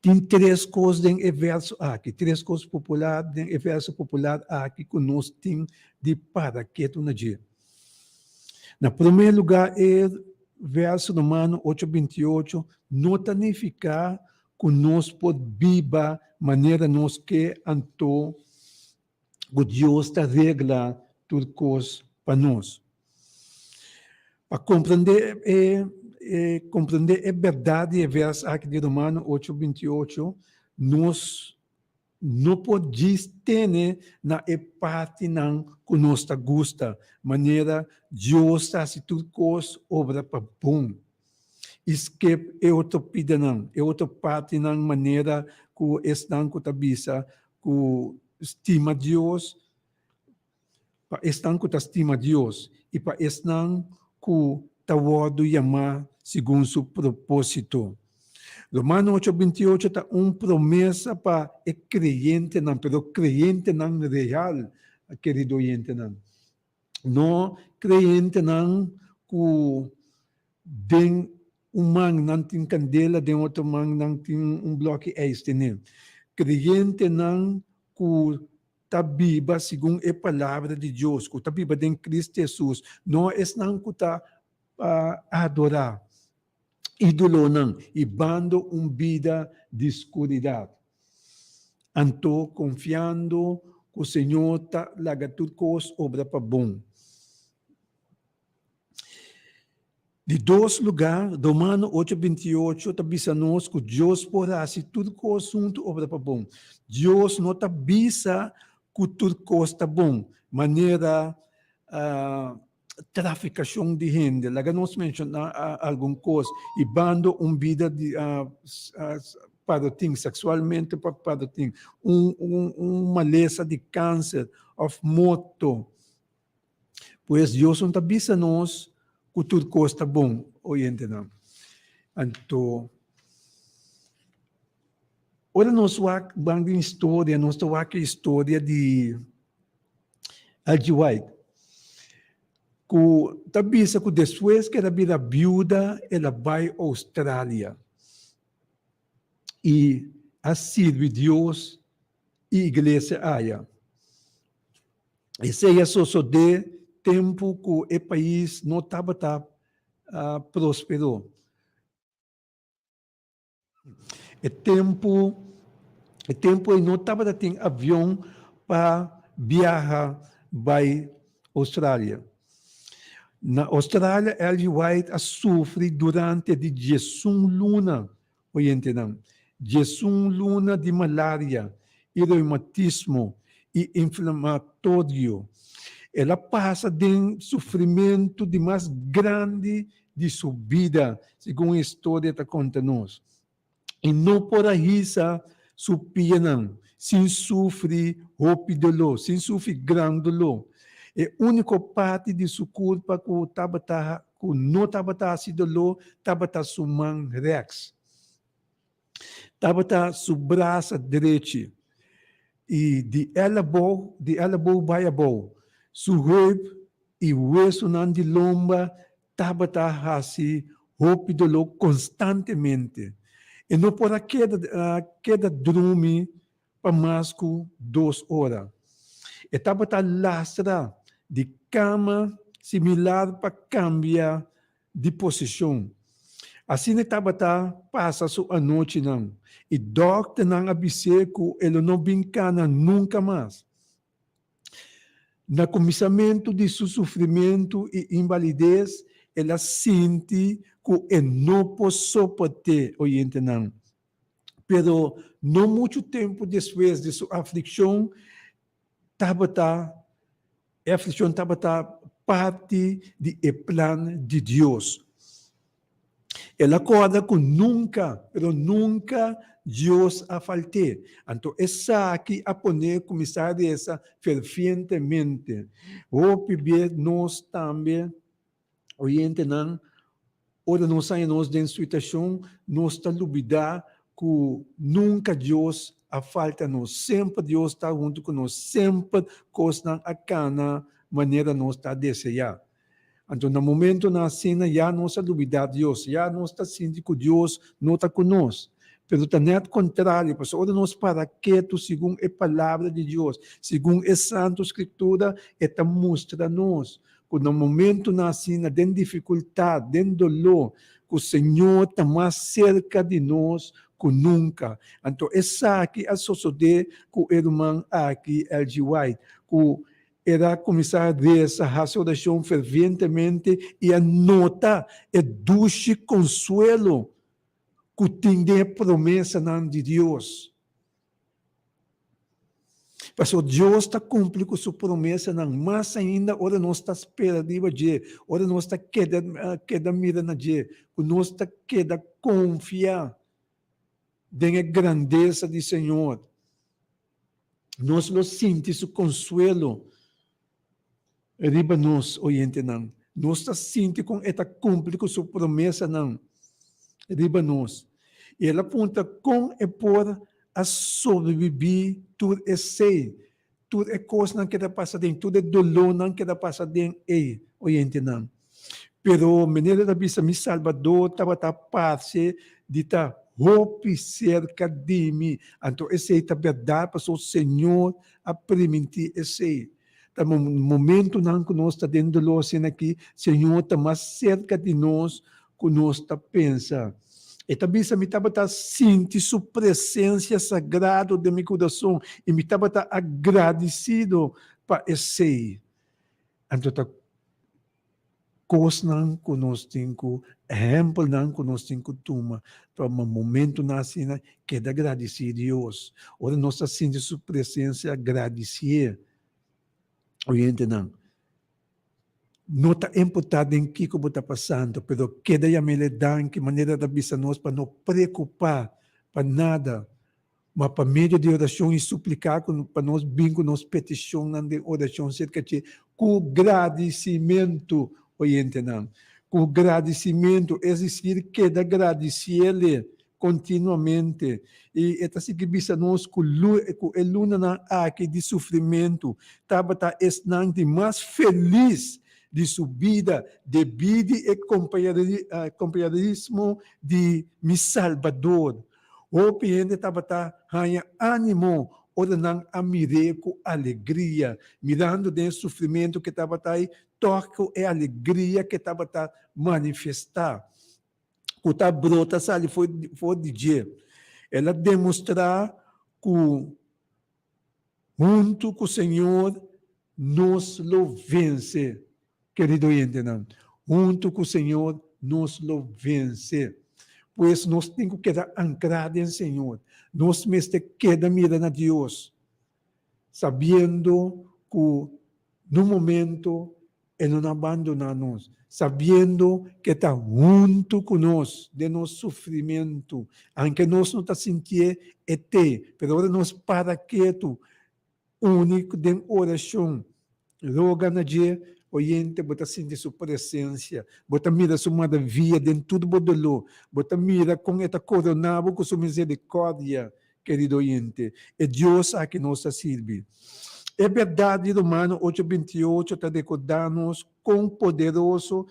Tem três coisas em verso aqui, três coisas populares em verso popular aqui que nós temos de para que tu não dia. Na primeiro lugar é verso Romano 8:28, não significa que nós podemos viver maneira nós que anto que Deus está regla tudo coisa para nós. Para compreender a verdade, é verso aqui de Romano 8:28, nós não podemos ter na parte que nós gosta, maneira Deus está se tudo coisa obra para bom. Isso que é outra pida não, é outra parte na maneira que estão com a bisa, que estima Deus, para estão com a estima Deus e para estão que está wado chamar segundo seu propósito. Romano 8:28 está promessa para o crente, não, pero crente não real, querido oyente não. Não crente não que den man não tem candela, den outro man não tem bloco este nem. Crente não que está viva segundo a palavra de Deus, que está viva em Cristo Jesus. Não é não que está adorar. Ídolo não, e bando vida de escuridade. Anto confiando que o Senhor está laga tudo coisa obra para bom. De dois lugares, Romano 8:28, está bisa-nos que Deus porá se tudo coisa junto obra para bom. Deus não está bisa que tudo coisa está bom. Maneira traficação de gente, lá nós mencionamos alguma coisa, e bando vida de, para ting, sexualmente para ting, maleza de câncer, of morto. Pois Deus não está bisa-nos que tudo coisa está bom, oyente não. Então, ora nós vamos história, nós estamos aqui história de L.G. White, que tabisa que depois que ela vira viúva, ela vai à Austrália e serve Deus e a igreja aí. Esse é só de tempo que o país não estava próspero. O tempo não estava tendo avião para viajar para a Austrália. Na Austrália, L.G. White sofre durante de 11 lunas, oyente não, 11 lunas de malária, e reumatismo e inflamatório. Ela passa de sofrimento de mais grande de sua vida, segundo a história está contando-nos. E não por aí supia não, sem sofrer roupa de dolor, sem sofrer grande dolor. É a única parte de sua culpa que não estava se dolor, estava sua mão rex. Estava sua braço direito. E de elbow by elbow, sua rib e hueso de lomba estava assim, roupa de dolor constantemente. E não por queda dormir para mais que 2 horas. E estava lastra de cama similar para cambiar de posição. Assim estava passa a noite não. E doctor não avisou que ele não brinca nunca mais. No começamento de seu sofrimento e invalidez, ela sente que não posso soportar, oyente não. Pero não muito tempo depois de sua aflição, a aflição estava parte do plano de Deus. Ela acorda que nunca Deus a faltar. Então, essa aqui a poner começar a essa fervientemente. Vou pedir nós também, oyente não, ora nós saímos de situação, nós está duvidar que nunca Deus a falta nós, sempre Deus está junto com nós, sempre coisa a cada maneira nós está desejar. Então, no momento na cena, já não está duvidar de Deus, já não está sentindo que Deus não está conosco. Pero também ao contrário, pessoal, nós para quietos, segundo a palavra de Deus, segundo a Santa Escritura, está mostra-nos que no momento na cena, de dificuldade, de dolor, que o Senhor está mais cerca de nós que nunca. Então, essa aqui é a sociedade que o irmão aqui, L.G. White, que era começar a ver essa oração ferventemente e a nota é doce consuelo que tem de promessa de Deus. Pastor, Deus está cumprindo com sua promessa, não, mas ainda, ora nós está esperando, ora nós está queda mirando, nós está queda confiar na grandeza do Senhor. Nós lo sentimos o consuelo. Riba nós, oyente, não. Nós está sentindo com esta cumprir com sua promessa, não. Riba nós. E ela aponta como é por a sobreviver tudo é sei. Tudo é coisa não que está passando, tudo é dolor não que está passando, oyente, não. Pero, maneira da bisa, mi Salvador estava a parte de estar hope cerca de mim. Então, essa é a verdade, para o Senhor a permitir esse. No momento não que nós estamos dentro do assim aqui, Senhor está mais cerca de nós que nós está pensando. E também me estava sentindo sua presença sagrada de meu coração e me estava agradecido para esse. Então, coisa não que nós temos, exemplo não que nós temos que tomar, para um momento na cena, que é de agradecer a Deus. Ora, nós estamos sentindo sua presença, agradecer. Oyente, não. Não está importante em que está passando, mas queda já me lhe dá que maneira de avisar nós para não preocupar para nada, mas para meio de oração e suplicar para nós vir com nossa petição de oração cerca de com agradecimento, oyente, não. Com agradecimento, é dizer, queda agradecer-lhe continuamente. E esta significa nós que a luna aqui de sofrimento estava estando mais feliz de sua vida, de vida e companheirismo de meu Salvador. O cliente estava ganhando ânimo, orando a mirar com alegria, mirando o sofrimento que estava aí, toque a alegria que estava a manifestar. O tá brota, sabe, foi dizer. Ela demonstrar que junto com o Senhor nos lo vence. Querido oyente, não. Junto com o Senhor nos lo vence. Pois nós temos que quedar ancrados em Senhor. Nós mesmo queda mirando a Deus, sabendo que no momento Ele não abandona nós, sabendo que está junto conosco de nosso sofrimento, aunque nós não está sentindo mas agora nós para quieto, único de oração, roga na dia, oyente, bota sentir sua presença, bota mira sua maravilha dentro do dolor, bota mira com esta coronado com sua misericórdia, querido oyente, é Deus a que nos serve. É verdade, Romano 8:28 está recordando-nos quão poderoso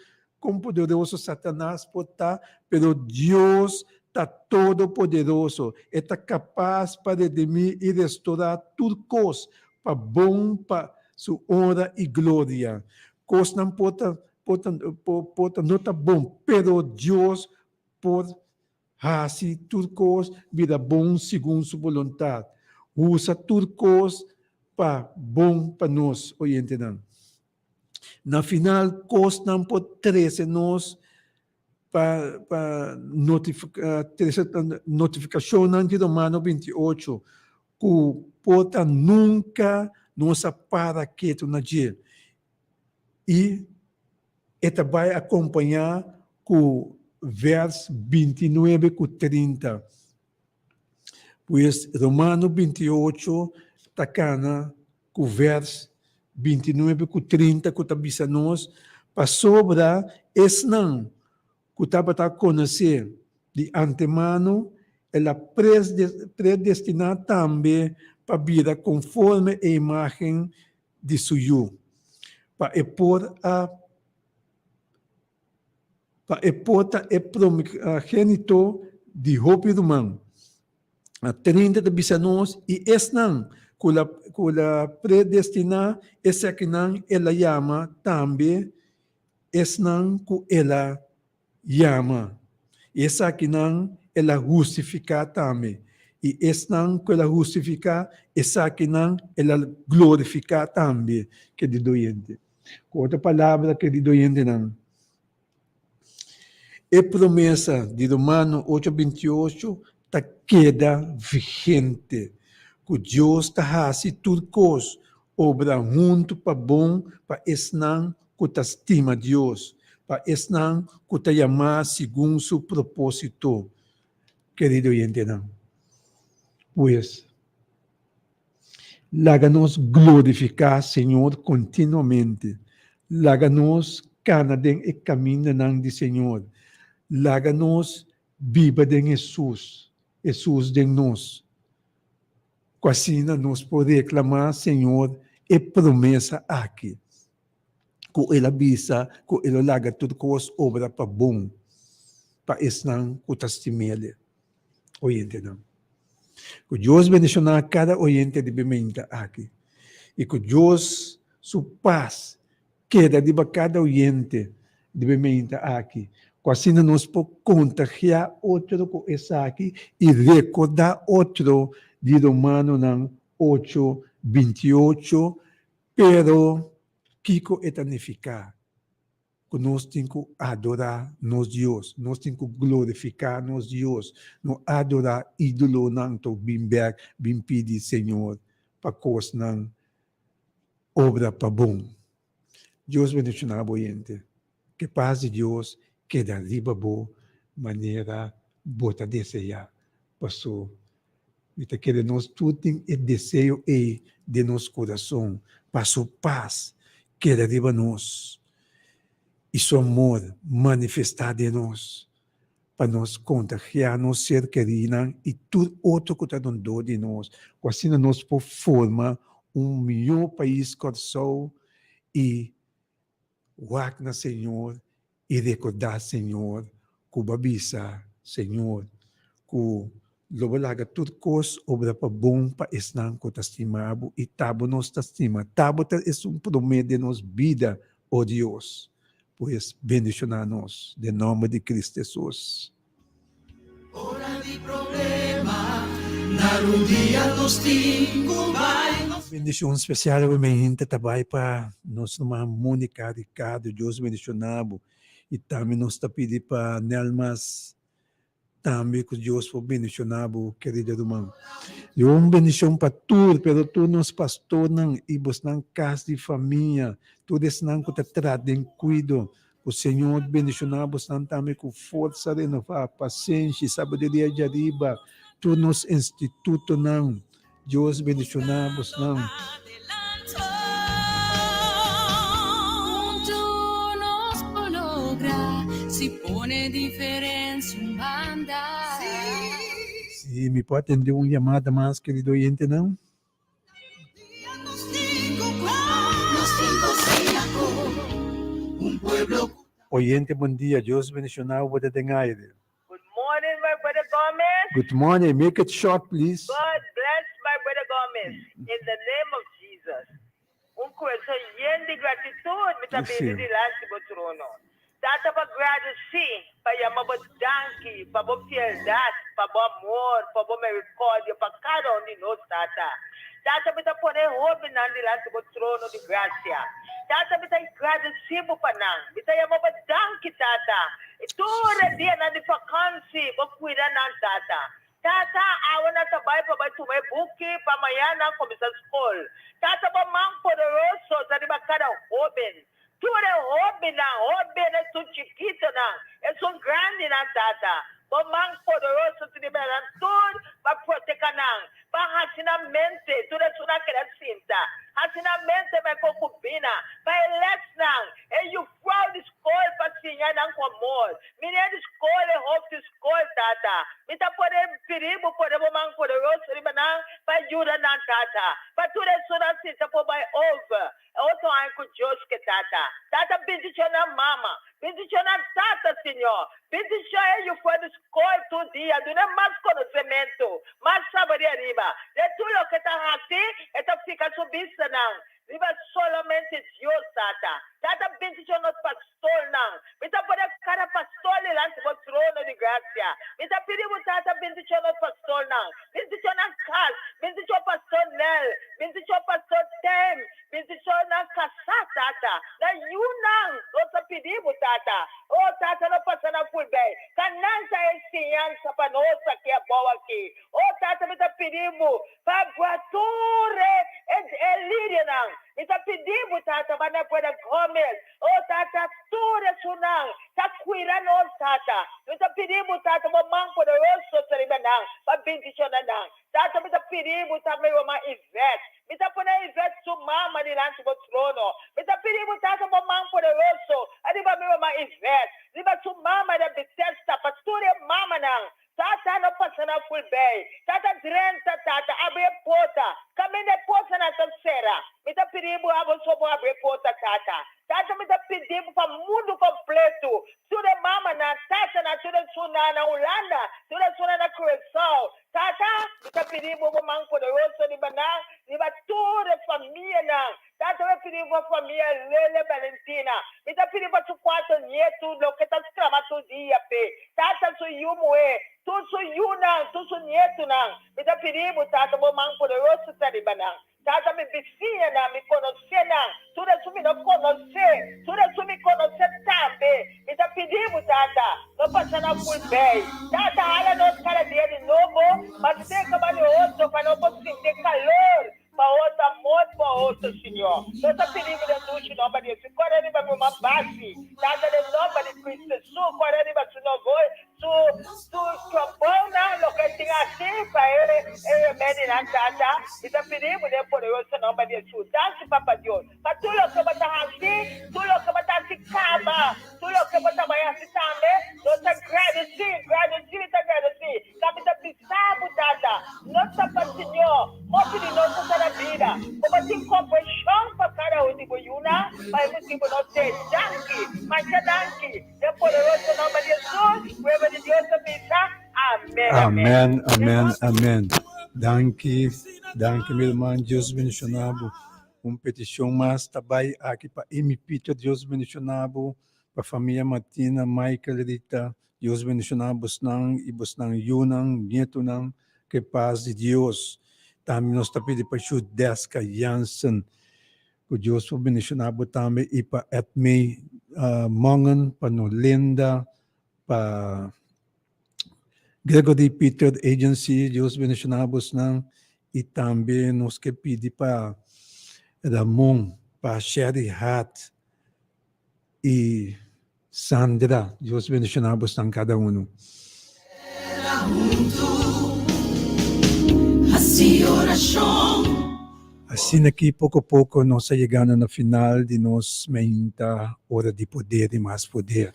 Satanás pode estar, pero Deus está todo poderoso, está capaz para redimir e restaurar tudo coisa para bom, para sua honra e glória. Coisa não pode não está bom, pero Deus pode fazer tudo coisa vida bom segundo sua vontade. Usa tudo coisa para bom para nós, oyente não. Na final, coisa não pode trazer nós notificação de Romano 28, que porta nunca nossa para quieto na dia. E ela vai acompanhar com verso 29 com 30. Pois Romano 28 tacana com verso 29 com 30 que está nós para sobra esse não que estava a conhecer de antemano ela predestinada também para vida conforme a imagem de suyo para pôr a primogênito de roupa do mão a 30 de bisanos e esse não que la predestina essa que não ela chama também esse não que ela chama essa que não ela justifica também e esse não que ela justifica essa que não ela glorifica também que de doente com outra palavra que de doente não a promessa de Romano 8:28 está queda vigente que Deus está fazendo tudo coisa obra junto para bom para esnan que te estima Deus para esnan que te chama segundo seu propósito querido oyente não pues láganos glorificar Senhor continuamente láganos canadem e caminho não de Senhor láganos viva de Jesus de nós assim nós podemos reclamar, Senhor, e promessa aqui. Que Ele avisa, que Ele larga tudo coisa obra para bom, para estar com o testemunho. Oyente não. Que Deus bendicionar cada oyente de bementa aqui. E que Deus, sua paz, queda de cada oyente de bementa aqui. Que assim nós podemos contagiar outro com essa aqui e recordar outro de Romano 8:28, pero Kiko etanificar. Que nós temos que adorar nos Deus, nós temos que glorificar nos Deus, não adorar ídolo não to bim pedir Senhor para coisa não obra para bom. Deus bendicione a gente. Que paz de Deus que da riba boa maneira bota desejar passou. Então, que nós tudo tem o desejo de nosso coração, para sua paz, que arriba nós, e seu amor manifestado em nós, para nós contagiar nosso ser querido e tudo outro que está dando de nós. Assim, nós podemos formar melhor país coração e guardar Senhor e recordar Senhor, que o babisa, Senhor, que logo larga tudo coisa obra para bom para estar com estimado e tabo nos estima. Tabo é promessa de nos vida, ó Deus. Pois bendicionar-nos, de nome de Cristo Jesus. Hora de problema, na rodia dos cinco vai. Bendição especial, obviamente, também para nossa irmã Mônica Ricardo, Deus bendicionado. E também nos está pedindo para Nelmas, também que Deus foi bendicionado, querido irmão. E uma bendição para tudo, pero tu nos pastor não, e você não casa de família, tudo isso não que te trata em cuido. O Senhor bendicionado, você não também com força, renovar, paciência, sabedoria de arriba, tu nos instituto não. Deus bendicionado, não. Si pone diferencia en banda. Sí, me pode atender uma chamada mais, querido oyente, não? Oyente, bom dia. Deus bendicionado, você tem aire. Good morning, my brother Gomez. Good morning. Make it short, please. God bless my brother Gomez. In the name of Jesus. Un coração lleno de gratitude, me está pedindo de lá do trono. Tata, para agradecer, para mabadanki, para boa piedade, para bom amor, para boa misericórdia, para cada um de nós, Tata. Tata, me pôr roupa na diante do trono de graça. Tata, me agradecer para nós. Me mabadanki, Tata. E toda dia na de vacância, vou cuidar na Tata. Tata, awan na tabay pa ba tumebuki pa amanhã na começar a escola. Tata, ba mang poderoso, sa di ba kada open. Tu é open na tu chiquito na. É so grande na Tata. Ba mang poderoso, sa di ba na tudo ba proteger na. Ba hasinamente, tu é suna kaya sinta. Hasinamente may kukubina. Ba elect na. E you proud escola pa sinya ng amor. Minha escola é hope escola, Tata. Mita pode perigo, pode mang poderoso, di ba na, pa ayuda na Tata. Pa tudo isso na sinta po by over. Oto ay ko Diyos ke Tata. Tata, bendisyon na mama. Bendisyon na Tata, Senhor. Bendisyon you for the school to dia. Doon na mas conhecimento. Mas sabedoria riba. De tudo que tá assim, esta fica subista não. Riba solamente Deus, Tata. Tata, bendisyon nos pastor não. Mita pode cada pastor lá no trono de graça. Mita pedimos Tata, bendisyon nos pastor não. Bendisyon na casa. Bendisyon pastor Nel. Bendisyon pastor Tem. Bendisyon na casa, Tata. Na yunang. Nós pedimos, Tata. Oh, Tata, não passa na full bem. Canança é ciência para nós que é boa aqui. Oh, Tata, mita pedimos. Fabrature é líder não. Mita pedimos, Tata, para não poder comer. Oh, Tata, tudo é sunang. Tá cuidando nós, Tata. Mita pedimos, Tata, mamãe poderoso, Sarima não. Para bendisyon na não. Tata, mita pedimos também uma Ivete. Mita pode Ivete sua mama diante do trono. Mita pedimos, Tata, mamãe poderoso. Adiba uma Ivete. Adiba sua mama da Bethesda. Pastor é mama não. Tata, não passa na full bem. Tata, drenta, Tata, abre a porta. Caminha a porta na terceira. Mita pedimos, abre a porta, Tata. Tata, mita pedimos para o mundo completo. Tudo é mama na Tata, na tudo suna na Holanda. Tudo suna na Curaçao. Tata, mita pedimos para o mãe poderoso de Baná. Mita toda a família na. Tata, mita pedimos para a família Lele Valentina. Mita pedimos para o quarto nieto, lo que está escrava todo dia, pe. Tata, sou yumoe. Tu sou yuna, tu sou nieto na. Mita pedimos, Tata, o mãe poderoso de Baná. Tata, me vizinha na, me conhecer na. Tudo isso me não conhecer. Tudo isso me conhecer também. Me tá pedindo, Tata. Não passa na full bem. Tata, olha nós cada dia de novo. Mas tem que acabar de outro para não poder sentir calor. Para outro amor, para outro, Senhor. Nós tá pedindo de Deus, em nome de Jesus. Quando ele vai para uma base. Tata, em nome de Cristo Jesus. Quando ele vai para o novo. Su trombona, lo que tinha assim para ele medir na Tata. Me tá pedindo de poderoso em nome de Jesus. Dá-se, Papa Deus. Para tudo que vai estar assim, tudo que vai estar assim, cama. Tudo que vai estar assim também. Nós agradecemos. Kami tá pisando, Tata. Nossa, Senhor. Mostre de nossa vida. Como assim, compaixão para cada um de Goiuna. Mas muito que nós temos. Danke. Mas é danke. De poderoso em nome de Jesus. Prova de Deus a pensar. Amém. Amen, amen, amen. Danke, meu irmão. Deus mencionado. Petição mais também aqui para Peter, Deus mencionado. Para a família Martina, Michael, Rita. Deus mencionado. Busnang, Yunang, Nieto nang. Que paz de Deus. Também nós pedimos para o Deska Jansen. Que Deus mencionado também. E para Edmey Mongan, para Linda, para Gregory Peter Agency, Deus mencionado nang. E também nós que pedimos para Ramon, para Sherry Hart e Sandra, Deus mencionado nang cada um. Assim aqui, pouco a pouco, nós estamos chegando no final de nossa menta hora de poder e mais poder.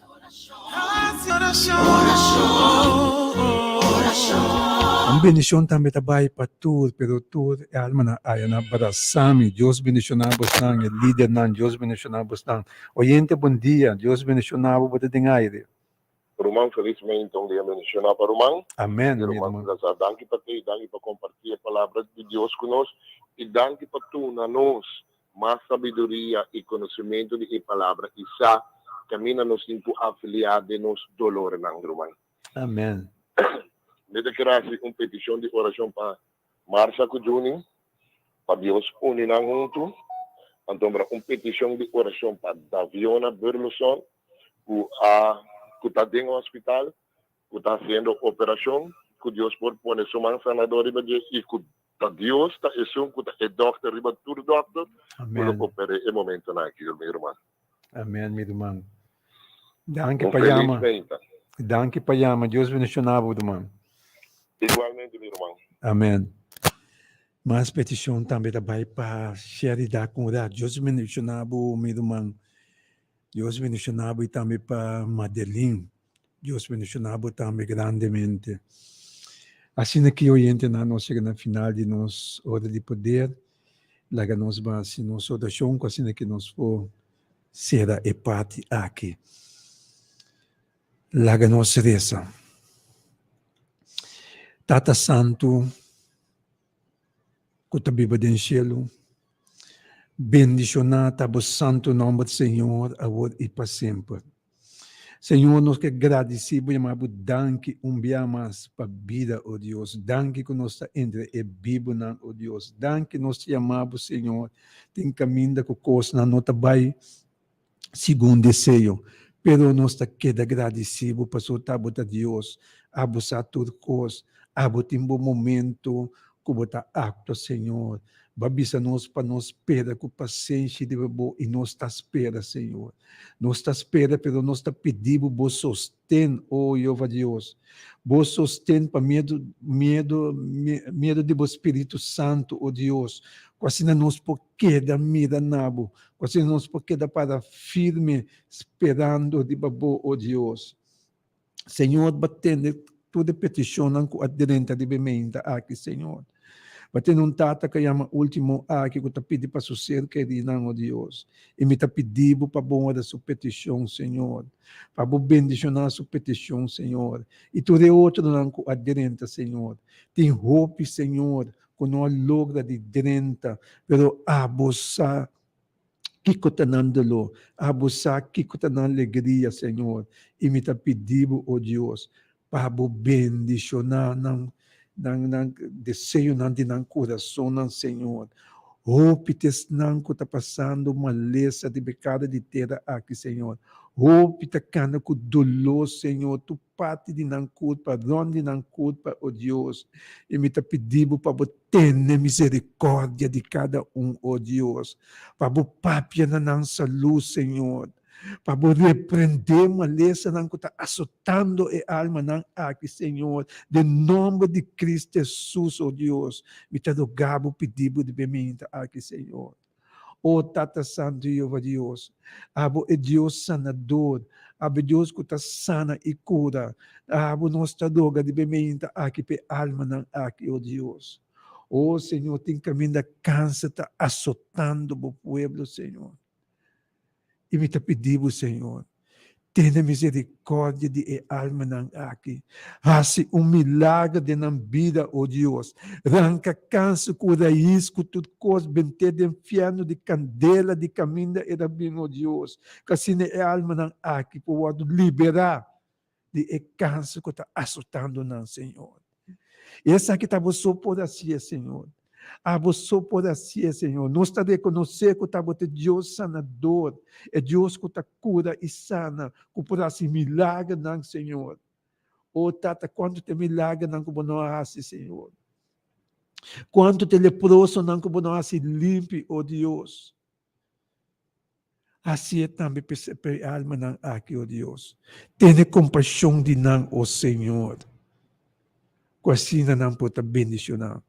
Ang bendición também trabalha para tudo, pero tudo é alma na aya na barasami. Deus bendicionamos nang, líder nang, Deus bendicionamos nang. Oyente, bom dia, Deus bendicionamos para dengaire. Rumang, felizmente, um dia mencionar para Rumang. Amém. Rumang, danke para ti, danke para compartilhar a palavra de Deus conosco e danke para tu, na nós, mais sabedoria e conhecimento de palavra. Isa, camina nos into afiliado nos dolor ng rumay. Amen. Nito kirasi uma petição de oração para Marcia Kujuni, para Deus uni ng junto. Então, uma petição de oração para Daviona Burleson, que está dentro do hospital, que está fazendo operação, que Deus pode pôr sumang sanador e que Deus está que é doctor, tudo doctor, Amen. que opere em momento na aqui, meu irmão. Amen, meu irmão. Danke, Payama. Danke, Payama. Deus bendicionado, irmão. Igualmente, meu irmão. Amém. Mas petição também vai para Sherida com o Deus bendicionado, meu irmão. Deus bendicionado e também para Madeline. Deus bendicionado também grandemente. Assim que hoje nós chegamos na final de nossa hora de poder, lá nós vamos a nossa oração, assim que nós for será e parte aqui. Lá nós reza. Tata Santo, que está vivo no cielo, bendicionado o santo nome do Senhor, agora e para sempre. Senhor, nós que agradecemos, amamos, danke dia mais para a vida, oh Deus. Danke que nós está entre e vivo, oh Deus. Danke nós te amamos, Senhor. Tem caminho com coisa na nota vai segundo desejo. Pero nós está queda agradecido para o tabo de Deus. Abusar tudo coisa. Abo tem bom momento que botar acto, Senhor. Babisa nós para nós espera com paciência de boa e nós está espera, Senhor. Nós está espera, pero nós está pedindo bom sostén, oh Jeová Deus. Bom sostén para medo de bom Espírito Santo, oh Deus. Quase nós por queda mira nabo, quase nós por queda para firme esperando de babo, oh Deus. Senhor, batendo toda petição com aderente de bemenda aqui, Senhor. Batendo tata que chama último aqui que está pedindo para o ser querido, oh Deus. E me está pedindo para bom da sua petição, Senhor. Para bom bendicionar a sua petição, Senhor. E tudo é outro não com aderente, Senhor. Tem hope, Senhor, que não logra de aderente, pero abusar que está dando, abusar que está dando alegria, Senhor. E me está pedindo, oh Deus, para bom bendicionar não desejo de não coração, não, Senhor. Hopites não que está passando uma lesa de pecado de terra aqui, Senhor. Hopita cana com dolor, Senhor. Tu parte de não culpa, onde não culpa, oh Deus. E me está pedindo para ter misericórdia de cada oh Deus. Para papia na nossa luz, Senhor. Para repreender uma lesa que está azotando a alma aqui, Senhor, de nome de Cristo Jesus, oh Deus, me está rogando pedido de bemenda aqui, Senhor. Oh, Tata Santo, Jeová Deus, abo é Deus sanador, abo é Deus que está sana e cura, abo nossa droga de bemenda aqui, pe alma aqui, oh Deus. Oh, Senhor, tem caminho da câncer, está azotando o povo, Senhor. E me está pedindo, Senhor, tenha misericórdia de alma aqui. Faça milagre de na vida, oh Deus. Arranca câncer, cura isso, tudo coisa, bente de inferno, de candela, de caminho, era bem, oh Deus. Que assim é alma aqui, pode liberar de câncer que está assustando, Senhor. E essa aqui está você por assim, Senhor. Você por assim, Senhor. Nós está reconhecer que está Deus sanador. É Deus que está cura e sana. Que por assim milagre, não, Senhor. Oh, Tata, quanto tem milagre, não, que não hace, Senhor. Quanto tem leproso, não, que não hace limpe, oh Deus. Assim é também para a alma, não, aqui, oh Deus. Tenha compaixão de não, oh Senhor. Que assim não pode bendicionar.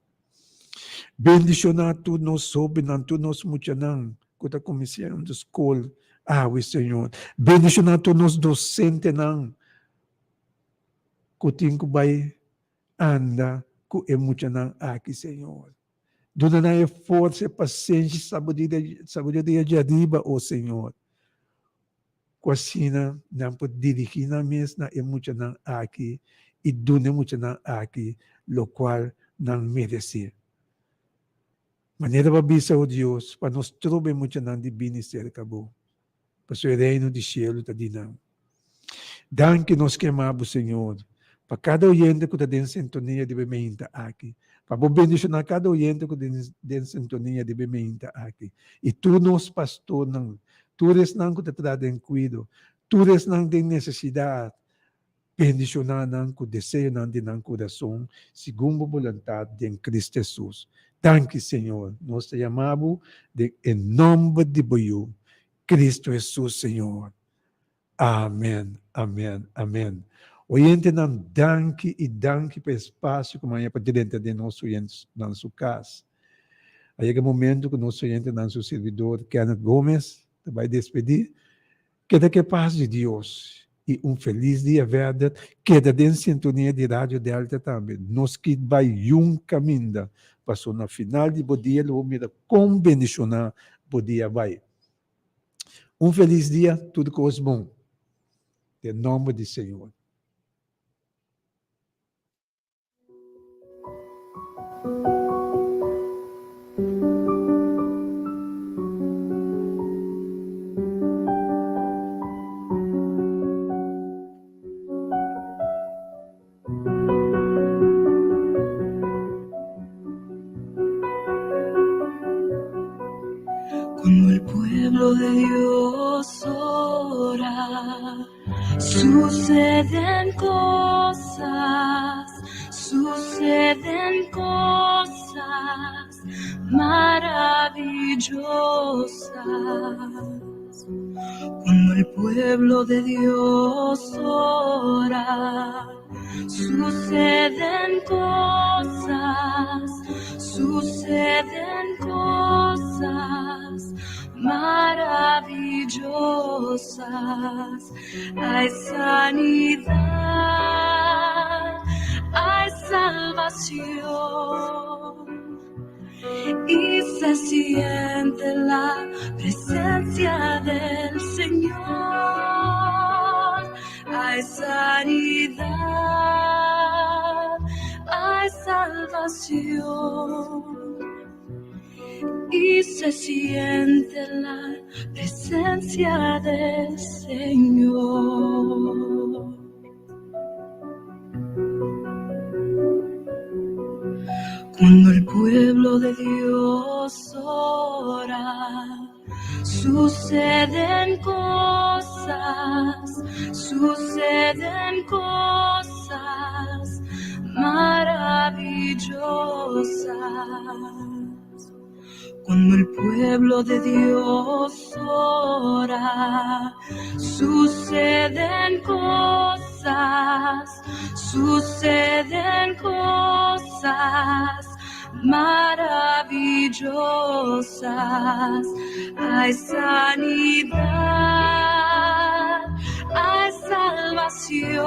Bendicionar tudo nós soube, não tudo nós muito não, que está começando a escola, Senhor. Bendicionar tudo nós docentes não, que tem que vai andar, que é muito não aqui, Senhor. Dona é força, paciência, sabedoria de arriba, oh Senhor. Que assim não pode dirigir na mesa, é muito não aqui, e dona muito não aqui, lo qual não merece. Maneira babisa, oh Deus, para nós trobe muito não de bem ser acabou. para o reino do céu está dinam. Danke nos queimamos, Senhor, para cada oyente que está em sintonia de bementa aqui. Para bendicionar cada oyente que está em sintonia de bementa aqui. E tu nos pastor, não. Tu eres não que te trata em cuido. Tu eres não tem necessidade. Bendicionar não com desejo não de não coração, segundo a vontade de Cristo Jesus. Danke, Senhor. Nós te chamamos em nome de Boiú, Cristo Jesus, Senhor. Amém, amém, amém. Oyente não danke e danke pelo espaço como é para dentro de nosso oyente na sua casa. Aí é o momento que nosso oyente, nosso servidor, Kenneth Gomes, vai despedir. Que a paz de Deus e feliz dia verde, queda em sintonia de Rádio Delta também. Nos que vai caminho, passou na final de dia, o mira com bendicionar, dia vai. Feliz dia, tudo coisa bom. Em nome do Senhor. Cuando el pueblo de Dios ora, suceden cosas maravillosas. Cuando el pueblo de Dios ora, suceden cosas maravillosas. Hay sanidad, hay salvación y se siente la presencia del Señor. Hay sanidad, hay salvación y se siente la presencia del Señor. Cuando el pueblo de Dios ora, suceden cosas maravillosas. Cuando el pueblo de Dios ora, suceden cosas maravillosas. Hay sanidad, hay salvación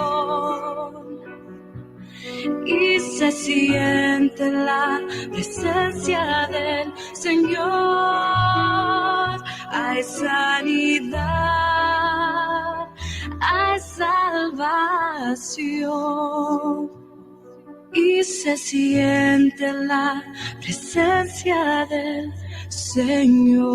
y se siente la presencia del Señor. Hay sanidad, hay salvación y se siente la presencia del Señor.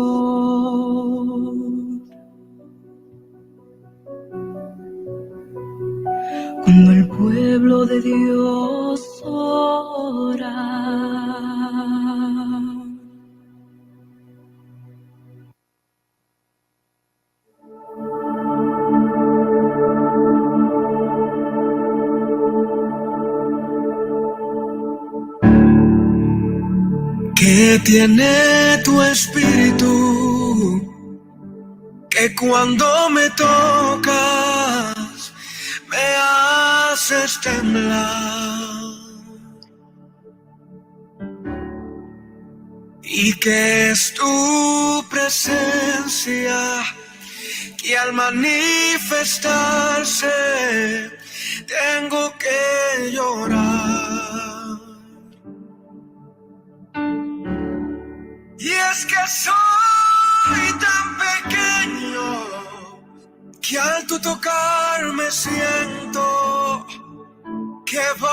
Cuando el pueblo de Dios ora. ¿Qué tiene tu espíritu? Que cuando me tocas me haces temblar. Y que es tu presencia que al manifestarse tengo que llorar. Y es que soy tan pequeño que al tu tocar me siento que voy